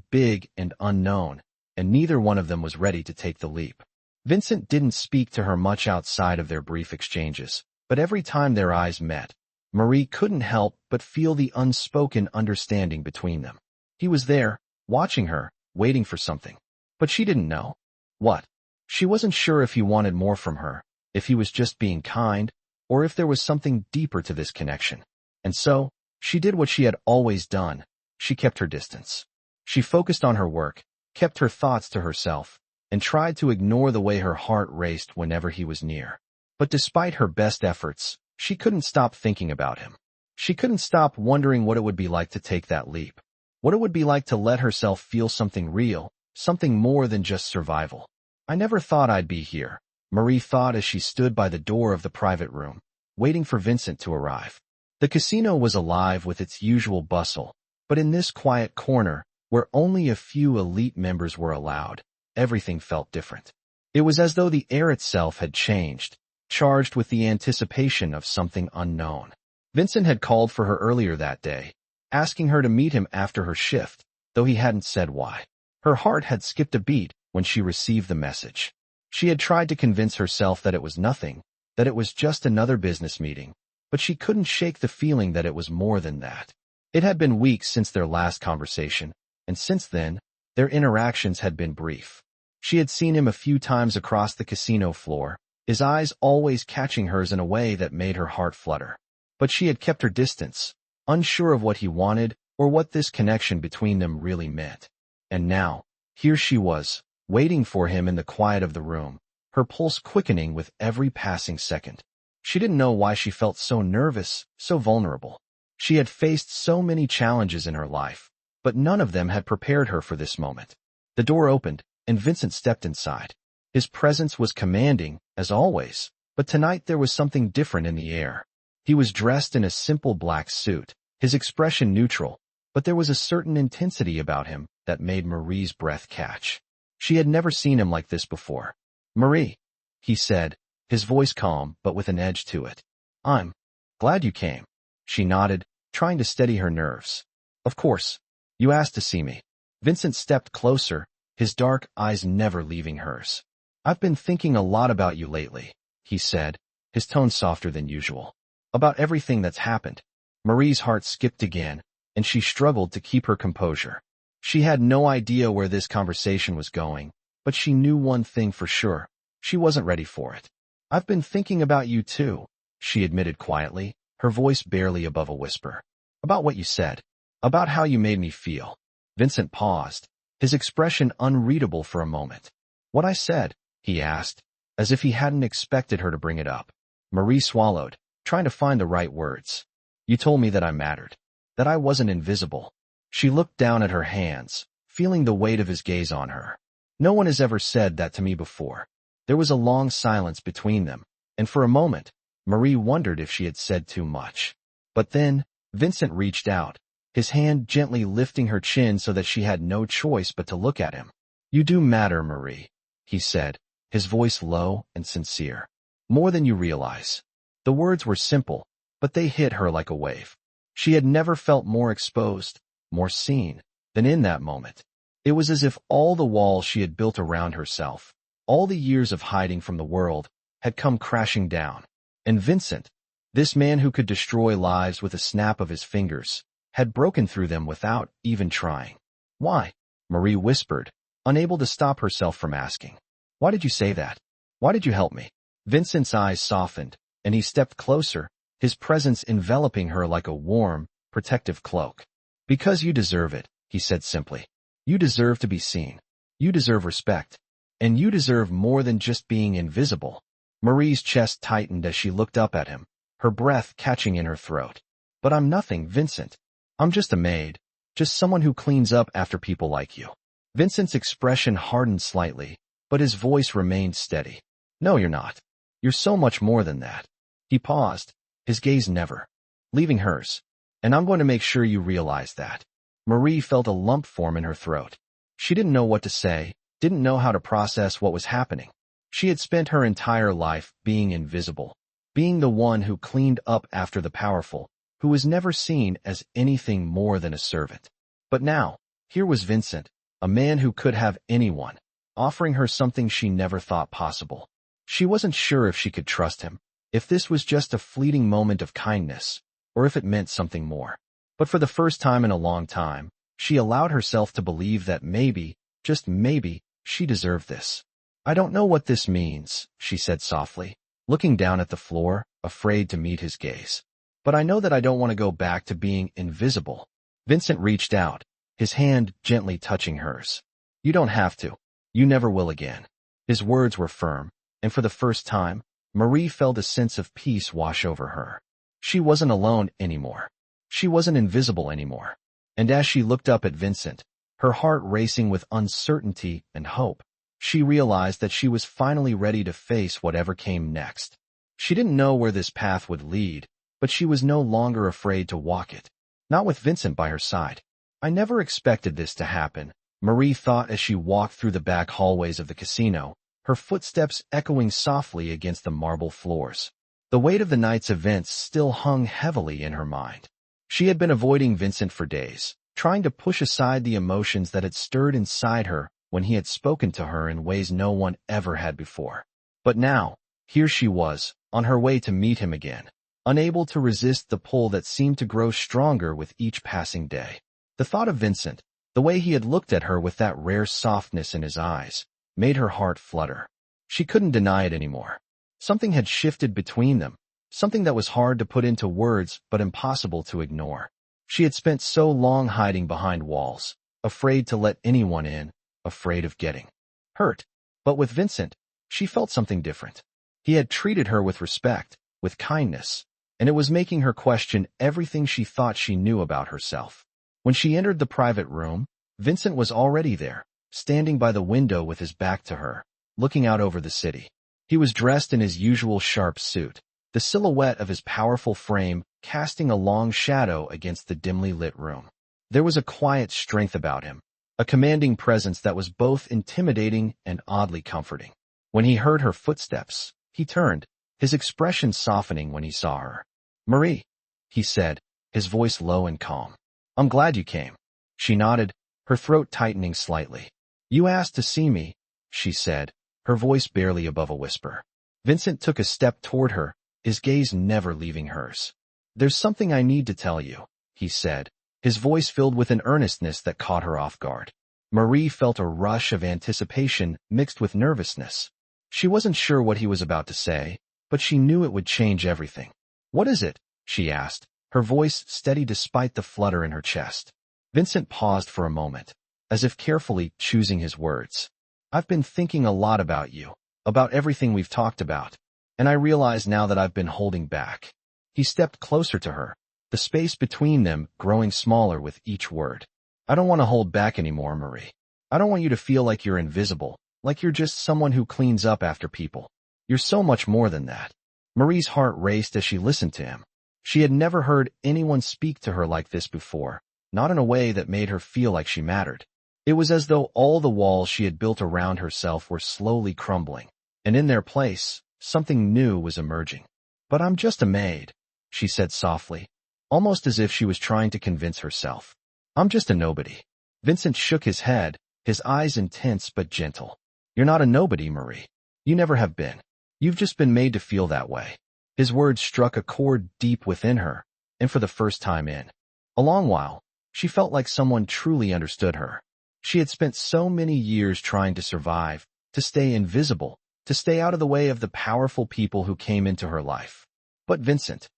big and unknown, and neither one of them was ready to take the leap. Vincent didn't speak to her much outside of their brief exchanges, but every time their eyes met, Marie couldn't help but feel the unspoken understanding between them. He was there, watching her, waiting for something. But she didn't know. What? She wasn't sure if he wanted more from her, if he was just being kind, or if there was something deeper to this connection. And so, she did what she had always done. She kept her distance. She focused on her work, kept her thoughts to herself, and tried to ignore the way her heart raced whenever he was near. But despite her best efforts, she couldn't stop thinking about him. She couldn't stop wondering what it would be like to take that leap. What it would be like to let herself feel something real, something more than just survival. "I never thought I'd be here," Marie thought as she stood by the door of the private room, waiting for Vincent to arrive. The casino was alive with its usual bustle, but in this quiet corner, where only a few elite members were allowed, everything felt different. It was as though the air itself had changed, charged with the anticipation of something unknown. Vincent had called for her earlier that day, asking her to meet him after her shift, though he hadn't said why. Her heart had skipped a beat when she received the message. She had tried to convince herself that it was nothing, that it was just another business meeting, but she couldn't shake the feeling that it was more than that. It had been weeks since their last conversation, and since then, their interactions had been brief. She had seen him a few times across the casino floor, his eyes always catching hers in a way that made her heart flutter. But she had kept her distance, unsure of what he wanted or what this connection between them really meant. And now, here she was, waiting for him in the quiet of the room, her pulse quickening with every passing second. She didn't know why she felt so nervous, so vulnerable. She had faced so many challenges in her life, but none of them had prepared her for this moment. The door opened, and Vincent stepped inside. His presence was commanding, as always, but tonight there was something different in the air. He was dressed in a simple black suit, his expression neutral, but there was a certain intensity about him that made Marie's breath catch. She had never seen him like this before. "Marie," he said, his voice calm but with an edge to it. "I'm glad you came." She nodded, trying to steady her nerves. "Of course. You asked to see me." Vincent stepped closer, his dark eyes never leaving hers. "I've been thinking a lot about you lately," he said, his tone softer than usual. "About everything that's happened." Marie's heart skipped again, and she struggled to keep her composure. She had no idea where this conversation was going, but she knew one thing for sure. She wasn't ready for it. "I've been thinking about you too," she admitted quietly, her voice barely above a whisper. "About what you said. About how you made me feel." Vincent paused, his expression unreadable for a moment. "What I said?" he asked, as if he hadn't expected her to bring it up. Marie swallowed, trying to find the right words. "You told me that I mattered, that I wasn't invisible." She looked down at her hands, feeling the weight of his gaze on her. "No one has ever said that to me before." There was a long silence between them, and for a moment, Marie wondered if she had said too much. But then, Vincent reached out, his hand gently lifting her chin so that she had no choice but to look at him. "You do matter, Marie," he said, his voice low and sincere. "More than you realize." The words were simple, but they hit her like a wave. She had never felt more exposed, more seen, than in that moment. It was as if all the walls she had built around herself, all the years of hiding from the world, had come crashing down. And Vincent, this man who could destroy lives with a snap of his fingers, had broken through them without even trying. "Why?" Marie whispered, unable to stop herself from asking. "Why did you say that? Why did you help me?" Vincent's eyes softened, and he stepped closer, his presence enveloping her like a warm, protective cloak. "Because you deserve it," he said simply. "You deserve to be seen. You deserve respect. And you deserve more than just being invisible." Marie's chest tightened as she looked up at him, her breath catching in her throat. "But I'm nothing, Vincent. I'm just a maid, just someone who cleans up after people like you." Vincent's expression hardened slightly, but his voice remained steady. "No, you're not. You're so much more than that." He paused, his gaze never leaving hers. "And I'm going to make sure you realize that." Marie felt a lump form in her throat. She didn't know what to say, didn't know how to process what was happening. She had spent her entire life being invisible, being the one who cleaned up after the powerful, who was never seen as anything more than a servant. But now, here was Vincent, a man who could have anyone, offering her something she never thought possible. She wasn't sure if she could trust him, if this was just a fleeting moment of kindness, or if it meant something more. But for the first time in a long time, she allowed herself to believe that maybe, just maybe, she deserved this. "I don't know what this means," she said softly, looking down at the floor, afraid to meet his gaze. "But I know that I don't want to go back to being invisible." Vincent reached out, his hand gently touching hers. "You don't have to. You never will again." His words were firm, and for the first time, Marie felt a sense of peace wash over her. She wasn't alone anymore. She wasn't invisible anymore. And as she looked up at Vincent, her heart racing with uncertainty and hope, she realized that she was finally ready to face whatever came next. She didn't know where this path would lead, but she was no longer afraid to walk it. Not with Vincent by her side. I never expected this to happen, Marie thought as she walked through the back hallways of the casino, her footsteps echoing softly against the marble floors. The weight of the night's events still hung heavily in her mind. She had been avoiding Vincent for days, trying to push aside the emotions that had stirred inside her when he had spoken to her in ways no one ever had before. But now, here she was, on her way to meet him again, unable to resist the pull that seemed to grow stronger with each passing day. The thought of Vincent, the way he had looked at her with that rare softness in his eyes, made her heart flutter. She couldn't deny it anymore. Something had shifted between them, something that was hard to put into words but impossible to ignore. She had spent so long hiding behind walls, afraid to let anyone in, afraid of getting hurt. But with Vincent, she felt something different. He had treated her with respect, with kindness, and it was making her question everything she thought she knew about herself. When she entered the private room, Vincent was already there, standing by the window with his back to her, looking out over the city. He was dressed in his usual sharp suit, the silhouette of his powerful frame casting a long shadow against the dimly lit room. There was a quiet strength about him, a commanding presence that was both intimidating and oddly comforting. When he heard her footsteps, he turned, his expression softening when he saw her. "Marie," he said, his voice low and calm. "I'm glad you came." She nodded, her throat tightening slightly. "You asked to see me," she said, her voice barely above a whisper. Vincent took a step toward her, his gaze never leaving hers. "There's something I need to tell you," he said, his voice filled with an earnestness that caught her off guard. Marie felt a rush of anticipation mixed with nervousness. She wasn't sure what he was about to say, but she knew it would change everything. "What is it?" she asked, her voice steady despite the flutter in her chest. Vincent paused for a moment, as if carefully choosing his words. "I've been thinking a lot about you, about everything we've talked about, and I realize now that I've been holding back." He stepped closer to her, the space between them growing smaller with each word. "I don't want to hold back anymore, Marie. I don't want you to feel like you're invisible, like you're just someone who cleans up after people. You're so much more than that." Marie's heart raced as she listened to him. She had never heard anyone speak to her like this before, not in a way that made her feel like she mattered. It was as though all the walls she had built around herself were slowly crumbling, and in their place, something new was emerging. "But I'm just a maid," she said softly, almost as if she was trying to convince herself. "I'm just a nobody." Vincent shook his head, his eyes intense but gentle. "You're not a nobody, Marie. You never have been. You've just been made to feel that way." His words struck a chord deep within her, and for the first time in a long while, she felt like someone truly understood her. She had spent so many years trying to survive, to stay invisible, to stay out of the way of the powerful people who came into her life. But Vincent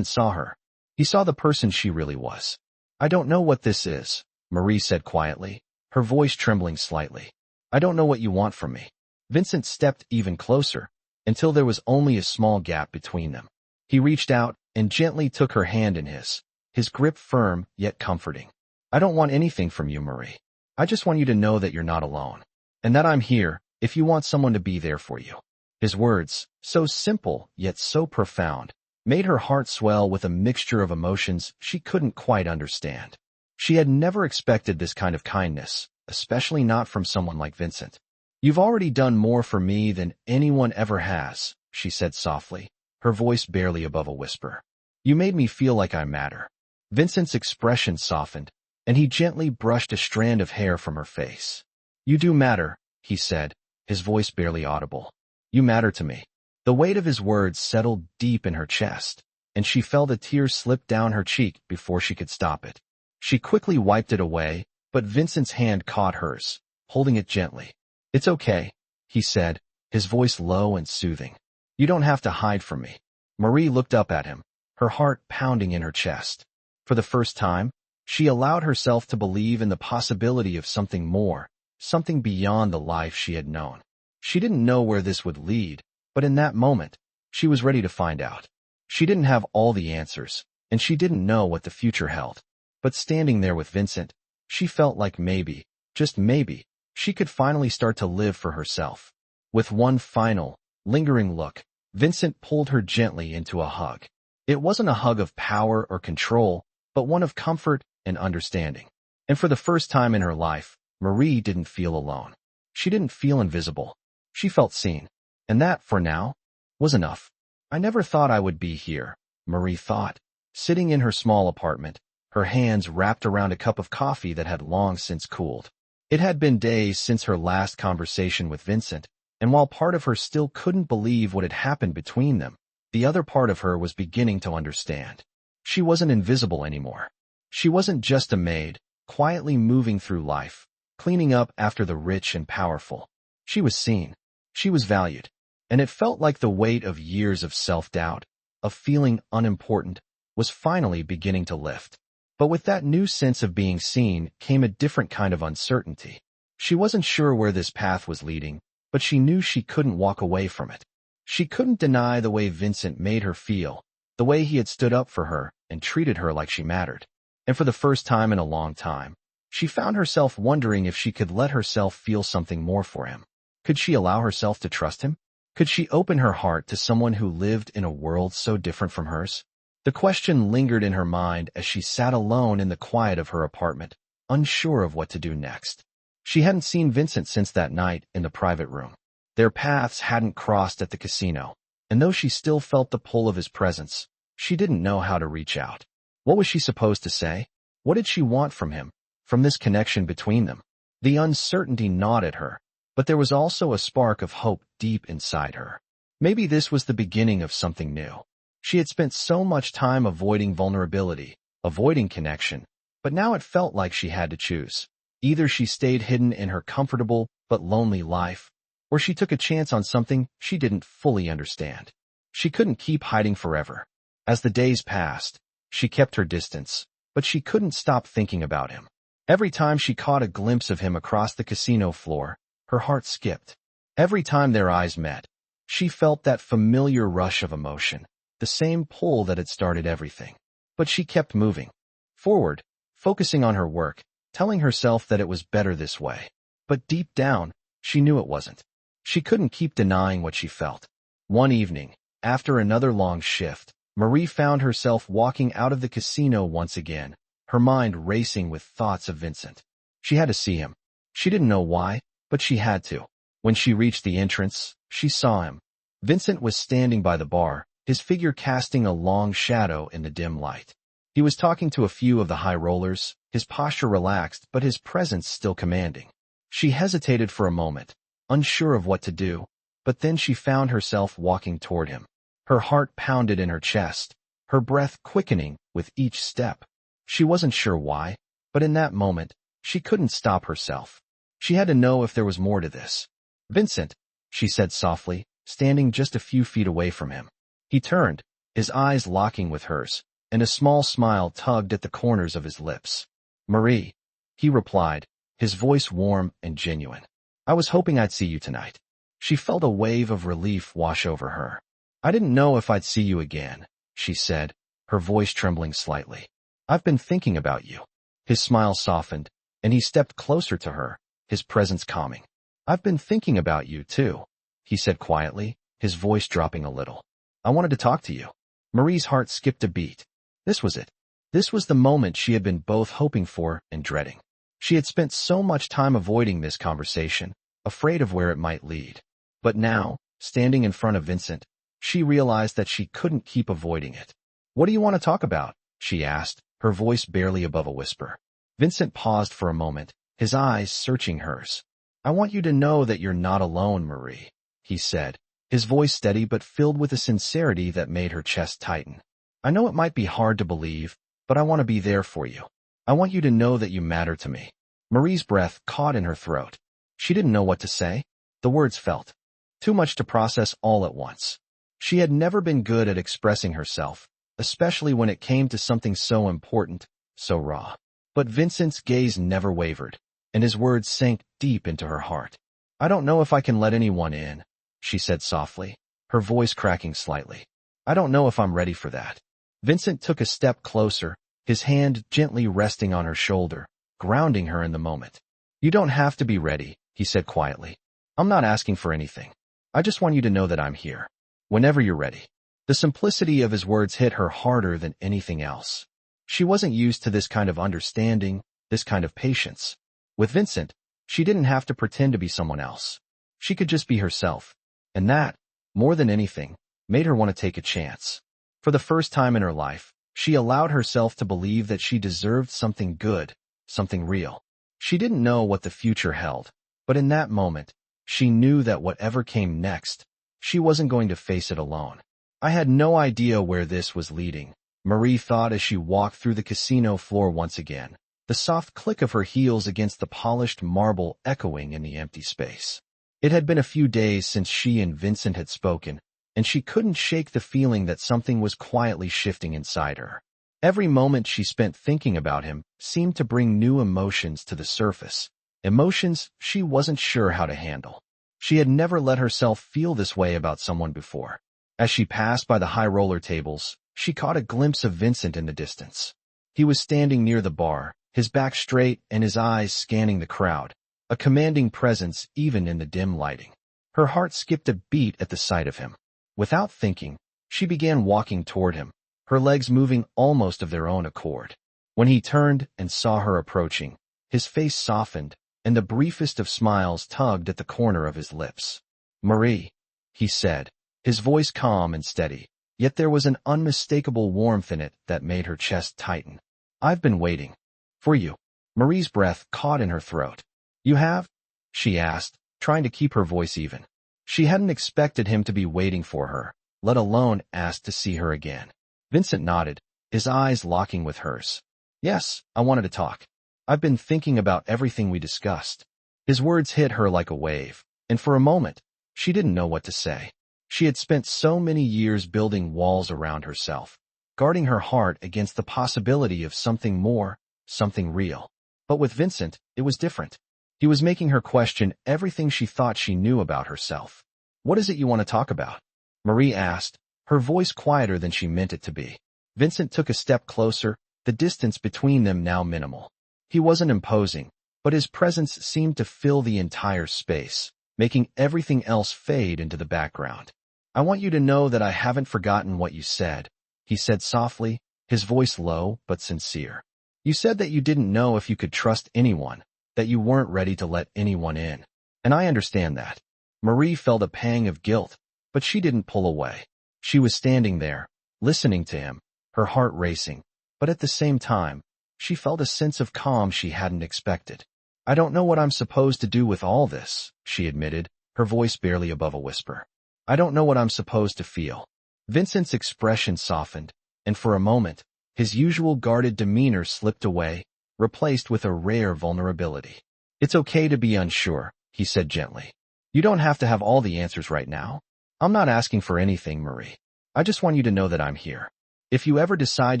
saw her. He saw the person she really was. "I don't know what this is," Marie said quietly, her voice trembling slightly. "I don't know what you want from me." Vincent stepped even closer, until there was only a small gap between them. He reached out and gently took her hand in his grip firm yet comforting. "I don't want anything from you, Marie. I just want you to know that you're not alone, and that I'm here if you want someone to be there for you." His words, so simple yet so profound, made her heart swell with a mixture of emotions she couldn't quite understand. She had never expected this kind of kindness, especially not from someone like Vincent. "You've already done more for me than anyone ever has," she said softly, her voice barely above a whisper. "You made me feel like I matter." Vincent's expression softened, and he gently brushed a strand of hair from her face. "You do matter," he said, his voice barely audible. "You matter to me." The weight of his words settled deep in her chest, and she felt a tear slip down her cheek before she could stop it. She quickly wiped it away, but Vincent's hand caught hers, holding it gently. "It's okay," he said, his voice low and soothing. "You don't have to hide from me." Marie looked up at him, her heart pounding in her chest. For the first time, she allowed herself to believe in the possibility of something more, something beyond the life she had known. She didn't know where this would lead, but in that moment, she was ready to find out. She didn't have all the answers, and she didn't know what the future held. But standing there with Vincent, she felt like maybe, just maybe, She could finally start to live for herself. With one final, lingering look, Vincent pulled her gently into a hug. It wasn't a hug of power or control, but one of comfort and understanding. And for the first time in her life, Marie didn't feel alone. She didn't feel invisible. She felt seen. And that, for now, was enough. I never thought I would be here, Marie thought, sitting in her small apartment, her hands wrapped around a cup of coffee that had long since cooled. It had been days since her last conversation with Vincent, and while part of her still couldn't believe what had happened between them, the other part of her was beginning to understand. She wasn't invisible anymore. She wasn't just a maid, quietly moving through life, cleaning up after the rich and powerful. She was seen. She was valued. And it felt like the weight of years of self-doubt, of feeling unimportant, was finally beginning to lift. But with that new sense of being seen came a different kind of uncertainty. She wasn't sure where this path was leading, but she knew she couldn't walk away from it. She couldn't deny the way Vincent made her feel, the way he had stood up for her and treated her like she mattered. And for the first time in a long time, she found herself wondering if she could let herself feel something more for him. Could she allow herself to trust him? Could she open her heart to someone who lived in a world so different from hers? The question lingered in her mind as she sat alone in the quiet of her apartment, unsure of what to do next. She hadn't seen Vincent since that night in the private room. Their paths hadn't crossed at the casino, and though she still felt the pull of his presence, she didn't know how to reach out. What was she supposed to say? What did she want from him, from this connection between them? The uncertainty gnawed at her, but there was also a spark of hope deep inside her. Maybe this was the beginning of something new. She had spent so much time avoiding vulnerability, avoiding connection, but now it felt like she had to choose. Either she stayed hidden in her comfortable but lonely life, or she took a chance on something she didn't fully understand. She couldn't keep hiding forever. As the days passed, she kept her distance, but she couldn't stop thinking about him. Every time she caught a glimpse of him across the casino floor, her heart skipped. Every time their eyes met, she felt that familiar rush of emotion, the same pull that had started everything. But she kept moving forward, focusing on her work, telling herself that it was better this way. But deep down, she knew it wasn't. She couldn't keep denying what she felt. One evening, after another long shift, Marie found herself walking out of the casino once again, her mind racing with thoughts of Vincent. She had to see him. She didn't know why, but she had to. When she reached the entrance, she saw him. Vincent was standing by the bar, his figure casting a long shadow in the dim light. He was talking to a few of the high rollers, his posture relaxed but his presence still commanding. She hesitated for a moment, unsure of what to do, but then she found herself walking toward him. Her heart pounded in her chest, her breath quickening with each step. She wasn't sure why, but in that moment, she couldn't stop herself. She had to know if there was more to this. "Vincent," she said softly, standing just a few feet away from him. He turned, his eyes locking with hers, and a small smile tugged at the corners of his lips. "Marie," he replied, his voice warm and genuine. "I was hoping I'd see you tonight." She felt a wave of relief wash over her. "I didn't know if I'd see you again," she said, her voice trembling slightly. "I've been thinking about you." His smile softened, and he stepped closer to her, his presence calming. "I've been thinking about you, too," he said quietly, his voice dropping a little. "I wanted to talk to you." Marie's heart skipped a beat. This was it. This was the moment she had been both hoping for and dreading. She had spent so much time avoiding this conversation, afraid of where it might lead. But now, standing in front of Vincent, she realized that she couldn't keep avoiding it. "What do you want to talk about?" she asked, her voice barely above a whisper. Vincent paused for a moment, his eyes searching hers. "I want you to know that you're not alone, Marie," he said, his voice steady but filled with a sincerity that made her chest tighten. "I know it might be hard to believe, but I want to be there for you. I want you to know that you matter to me." Marie's breath caught in her throat. She didn't know what to say. The words felt too much to process all at once. She had never been good at expressing herself, especially when it came to something so important, so raw. But Vincent's gaze never wavered, and his words sank deep into her heart. "I don't know if I can let anyone in," she said softly, her voice cracking slightly. "I don't know if I'm ready for that." Vincent took a step closer, his hand gently resting on her shoulder, grounding her in the moment. "You don't have to be ready," he said quietly. I'm not asking for anything. I just want you to know that I'm here. Whenever you're ready. The simplicity of his words hit her harder than anything else. She wasn't used to this kind of understanding, this kind of patience. With Vincent, she didn't have to pretend to be someone else. She could just be herself. And that, more than anything, made her want to take a chance. For the first time in her life, she allowed herself to believe that she deserved something good, something real. She didn't know what the future held, but in that moment, she knew that whatever came next, she wasn't going to face it alone. I had no idea where this was leading, Marie thought as she walked through the casino floor once again, the soft click of her heels against the polished marble echoing in the empty space. It had been a few days since she and Vincent had spoken, and she couldn't shake the feeling that something was quietly shifting inside her. Every moment she spent thinking about him seemed to bring new emotions to the surface, emotions she wasn't sure how to handle. She had never let herself feel this way about someone before. As she passed by the high roller tables, she caught a glimpse of Vincent in the distance. He was standing near the bar, his back straight and his eyes scanning the crowd, a commanding presence even in the dim lighting. Her heart skipped a beat at the sight of him. Without thinking, she began walking toward him, her legs moving almost of their own accord. When he turned and saw her approaching, his face softened, and the briefest of smiles tugged at the corner of his lips. "Marie," he said, his voice calm and steady, yet there was an unmistakable warmth in it that made her chest tighten. "I've been waiting. For you." Marie's breath caught in her throat. "You have?" she asked, trying to keep her voice even. She hadn't expected him to be waiting for her, let alone asked to see her again. Vincent nodded, his eyes locking with hers. "Yes, I wanted to talk. I've been thinking about everything we discussed." His words hit her like a wave, and for a moment, she didn't know what to say. She had spent so many years building walls around herself, guarding her heart against the possibility of something more, something real. But with Vincent, it was different. He was making her question everything she thought she knew about herself. "What is it you want to talk about?" Marie asked, her voice quieter than she meant it to be. Vincent took a step closer, the distance between them now minimal. He wasn't imposing, but his presence seemed to fill the entire space, making everything else fade into the background. "I want you to know that I haven't forgotten what you said," he said softly, his voice low but sincere. "You said that you didn't know if you could trust anyone, that you weren't ready to let anyone in. And I understand that." Marie felt a pang of guilt, but she didn't pull away. She was standing there, listening to him, her heart racing, but at the same time, she felt a sense of calm she hadn't expected. "I don't know what I'm supposed to do with all this," she admitted, her voice barely above a whisper. "I don't know what I'm supposed to feel." Vincent's expression softened, and for a moment, his usual guarded demeanor slipped away, replaced with a rare vulnerability. "It's okay to be unsure," he said gently. "You don't have to have all the answers right now. I'm not asking for anything, Marie. I just want you to know that I'm here. If you ever decide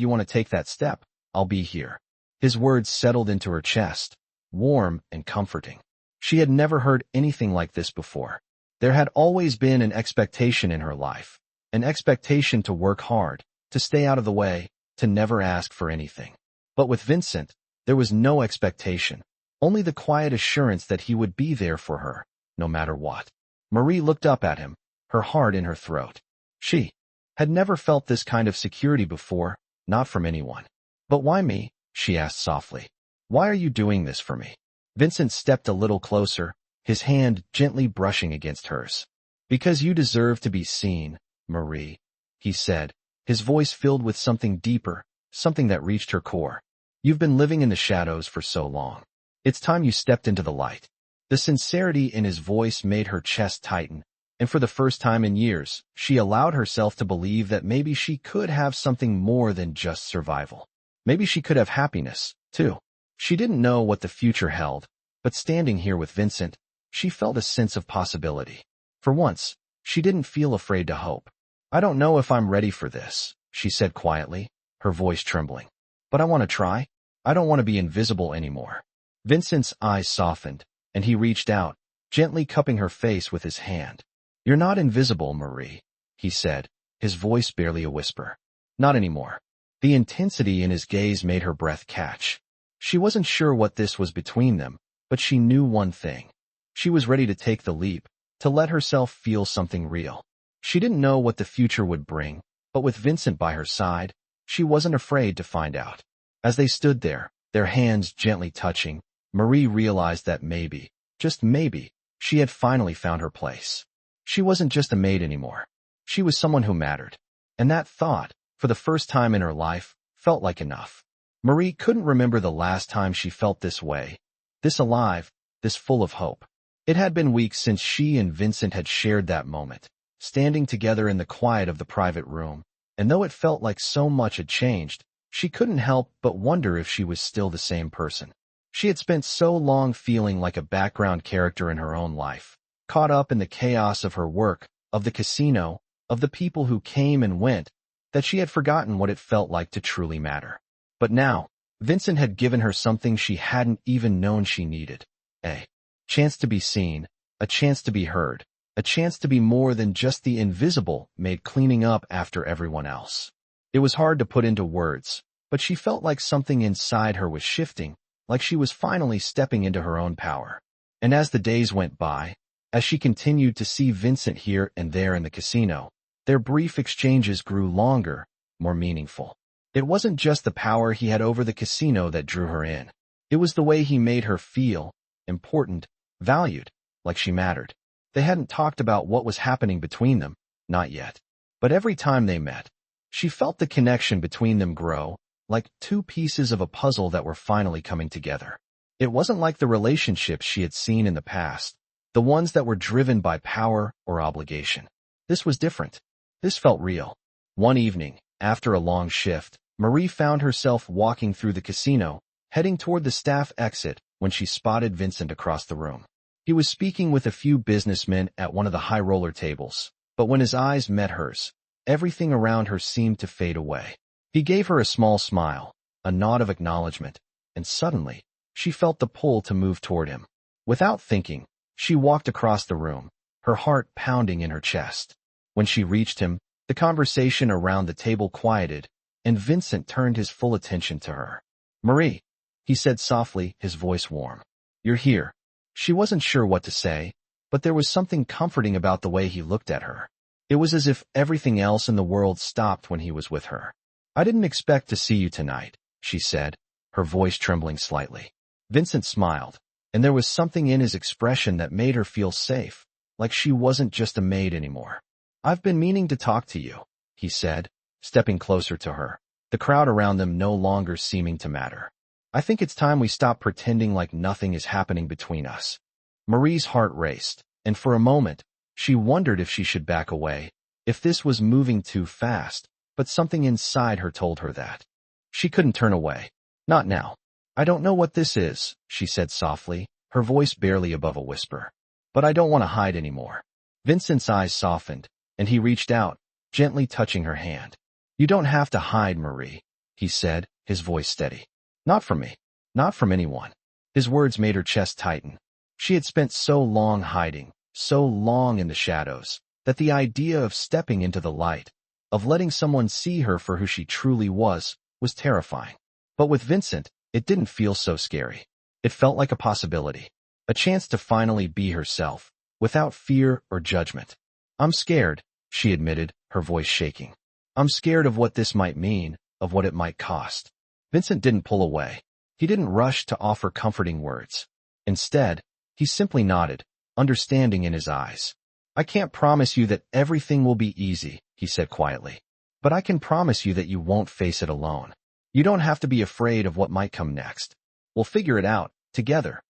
you want to take that step, I'll be here." His words settled into her chest, warm and comforting. She had never heard anything like this before. There had always been an expectation in her life, an expectation to work hard, to stay out of the way, to never ask for anything. But with Vincent, there was no expectation, only the quiet assurance that he would be there for her, no matter what. Marie looked up at him, her heart in her throat. She had never felt this kind of security before, not from anyone. "But why me?" she asked softly. "Why are you doing this for me?" Vincent stepped a little closer, his hand gently brushing against hers. "Because you deserve to be seen, Marie," he said, his voice filled with something deeper, something that reached her core. "You've been living in the shadows for so long. It's time you stepped into the light." The sincerity in his voice made her chest tighten, and for the first time in years, she allowed herself to believe that maybe she could have something more than just survival. Maybe she could have happiness, too. She didn't know what the future held, but standing here with Vincent, she felt a sense of possibility. For once, she didn't feel afraid to hope. "I don't know if I'm ready for this," she said quietly, her voice trembling. "But I want to try. I don't want to be invisible anymore." Vincent's eyes softened, and he reached out, gently cupping her face with his hand. "You're not invisible, Marie," he said, his voice barely a whisper. "Not anymore." The intensity in his gaze made her breath catch. She wasn't sure what this was between them, but she knew one thing. She was ready to take the leap, to let herself feel something real. She didn't know what the future would bring, but with Vincent by her side, she wasn't afraid to find out. As they stood there, their hands gently touching, Marie realized that maybe, just maybe, she had finally found her place. She wasn't just a maid anymore. She was someone who mattered. And that thought, for the first time in her life, felt like enough. Marie couldn't remember the last time she felt this way, this alive, this full of hope. It had been weeks since she and Vincent had shared that moment, standing together in the quiet of the private room, and though it felt like so much had changed, she couldn't help but wonder if she was still the same person. She had spent so long feeling like a background character in her own life, caught up in the chaos of her work, of the casino, of the people who came and went, that she had forgotten what it felt like to truly matter. But now, Vincent had given her something she hadn't even known she needed. A chance to be seen, a chance to be heard, a chance to be more than just the invisible Maid cleaning up after everyone else. It was hard to put into words, but she felt like something inside her was shifting, like she was finally stepping into her own power. And as the days went by, as she continued to see Vincent here and there in the casino, their brief exchanges grew longer, more meaningful. It wasn't just the power he had over the casino that drew her in. It was the way he made her feel important, valued, like she mattered. They hadn't talked about what was happening between them, not yet. But every time they met, she felt the connection between them grow, like two pieces of a puzzle that were finally coming together. It wasn't like the relationships she had seen in the past, the ones that were driven by power or obligation. This was different. This felt real. One evening, after a long shift, Marie found herself walking through the casino, heading toward the staff exit when she spotted Vincent across the room. He was speaking with a few businessmen at one of the high roller tables, but when his eyes met hers, everything around her seemed to fade away. He gave her a small smile, a nod of acknowledgement, and suddenly, she felt the pull to move toward him. Without thinking, she walked across the room, her heart pounding in her chest. When she reached him, the conversation around the table quieted, and Vincent turned his full attention to her. "Marie," he said softly, his voice warm. "You're here." She wasn't sure what to say, but there was something comforting about the way he looked at her. It was as if everything else in the world stopped when he was with her. "I didn't expect to see you tonight," she said, her voice trembling slightly. Vincent smiled, and there was something in his expression that made her feel safe, like she wasn't just a maid anymore. "I've been meaning to talk to you," he said, stepping closer to her, the crowd around them no longer seeming to matter. "I think it's time we stop pretending like nothing is happening between us." Marie's heart raced, and for a moment, she wondered if she should back away, if this was moving too fast, but something inside her told her that. She couldn't turn away. "Not now. I don't know what this is," she said softly, her voice barely above a whisper. "But I don't want to hide anymore." Vincent's eyes softened, and he reached out, gently touching her hand. "You don't have to hide, Marie," he said, his voice steady. "Not from me. Not from anyone." His words made her chest tighten. She had spent so long hiding, so long in the shadows, that the idea of stepping into the light, of letting someone see her for who she truly was terrifying. But with Vincent, it didn't feel so scary. It felt like a possibility, a chance to finally be herself, without fear or judgment. "I'm scared," she admitted, her voice shaking. "I'm scared of what this might mean, of what it might cost." Vincent didn't pull away. He didn't rush to offer comforting words. Instead, he simply nodded, understanding in his eyes. "I can't promise you that everything will be easy," he said quietly. "But I can promise you that you won't face it alone. You don't have to be afraid of what might come next. We'll figure it out, together."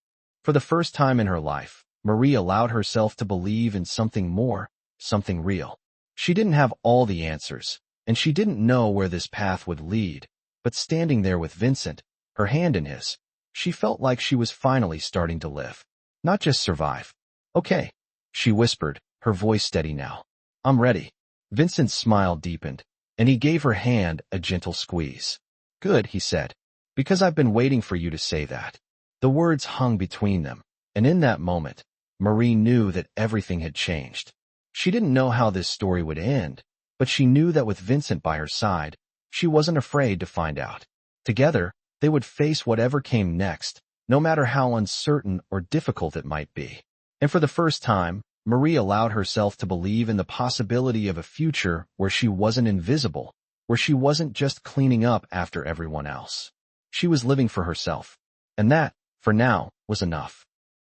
For the first time in her life, Marie allowed herself to believe in something more, something real. She didn't have all the answers, and she didn't know where this path would lead, but standing there with Vincent, her hand in his, she felt like she was finally starting to live. Not just survive. "Okay," she whispered, her voice steady now. "I'm ready." Vincent's smile deepened, and he gave her hand a gentle squeeze. "Good," he said, "because I've been waiting for you to say that." The words hung between them, and in that moment, Marie knew that everything had changed. She didn't know how this story would end, but she knew that with Vincent by her side, she wasn't afraid to find out. Together, they would face whatever came next, no matter how uncertain or difficult it might be. And for the first time, Marie allowed herself to believe in the possibility of a future where she wasn't invisible, where she wasn't just cleaning up after everyone else. She was living for herself. And that, for now, was enough.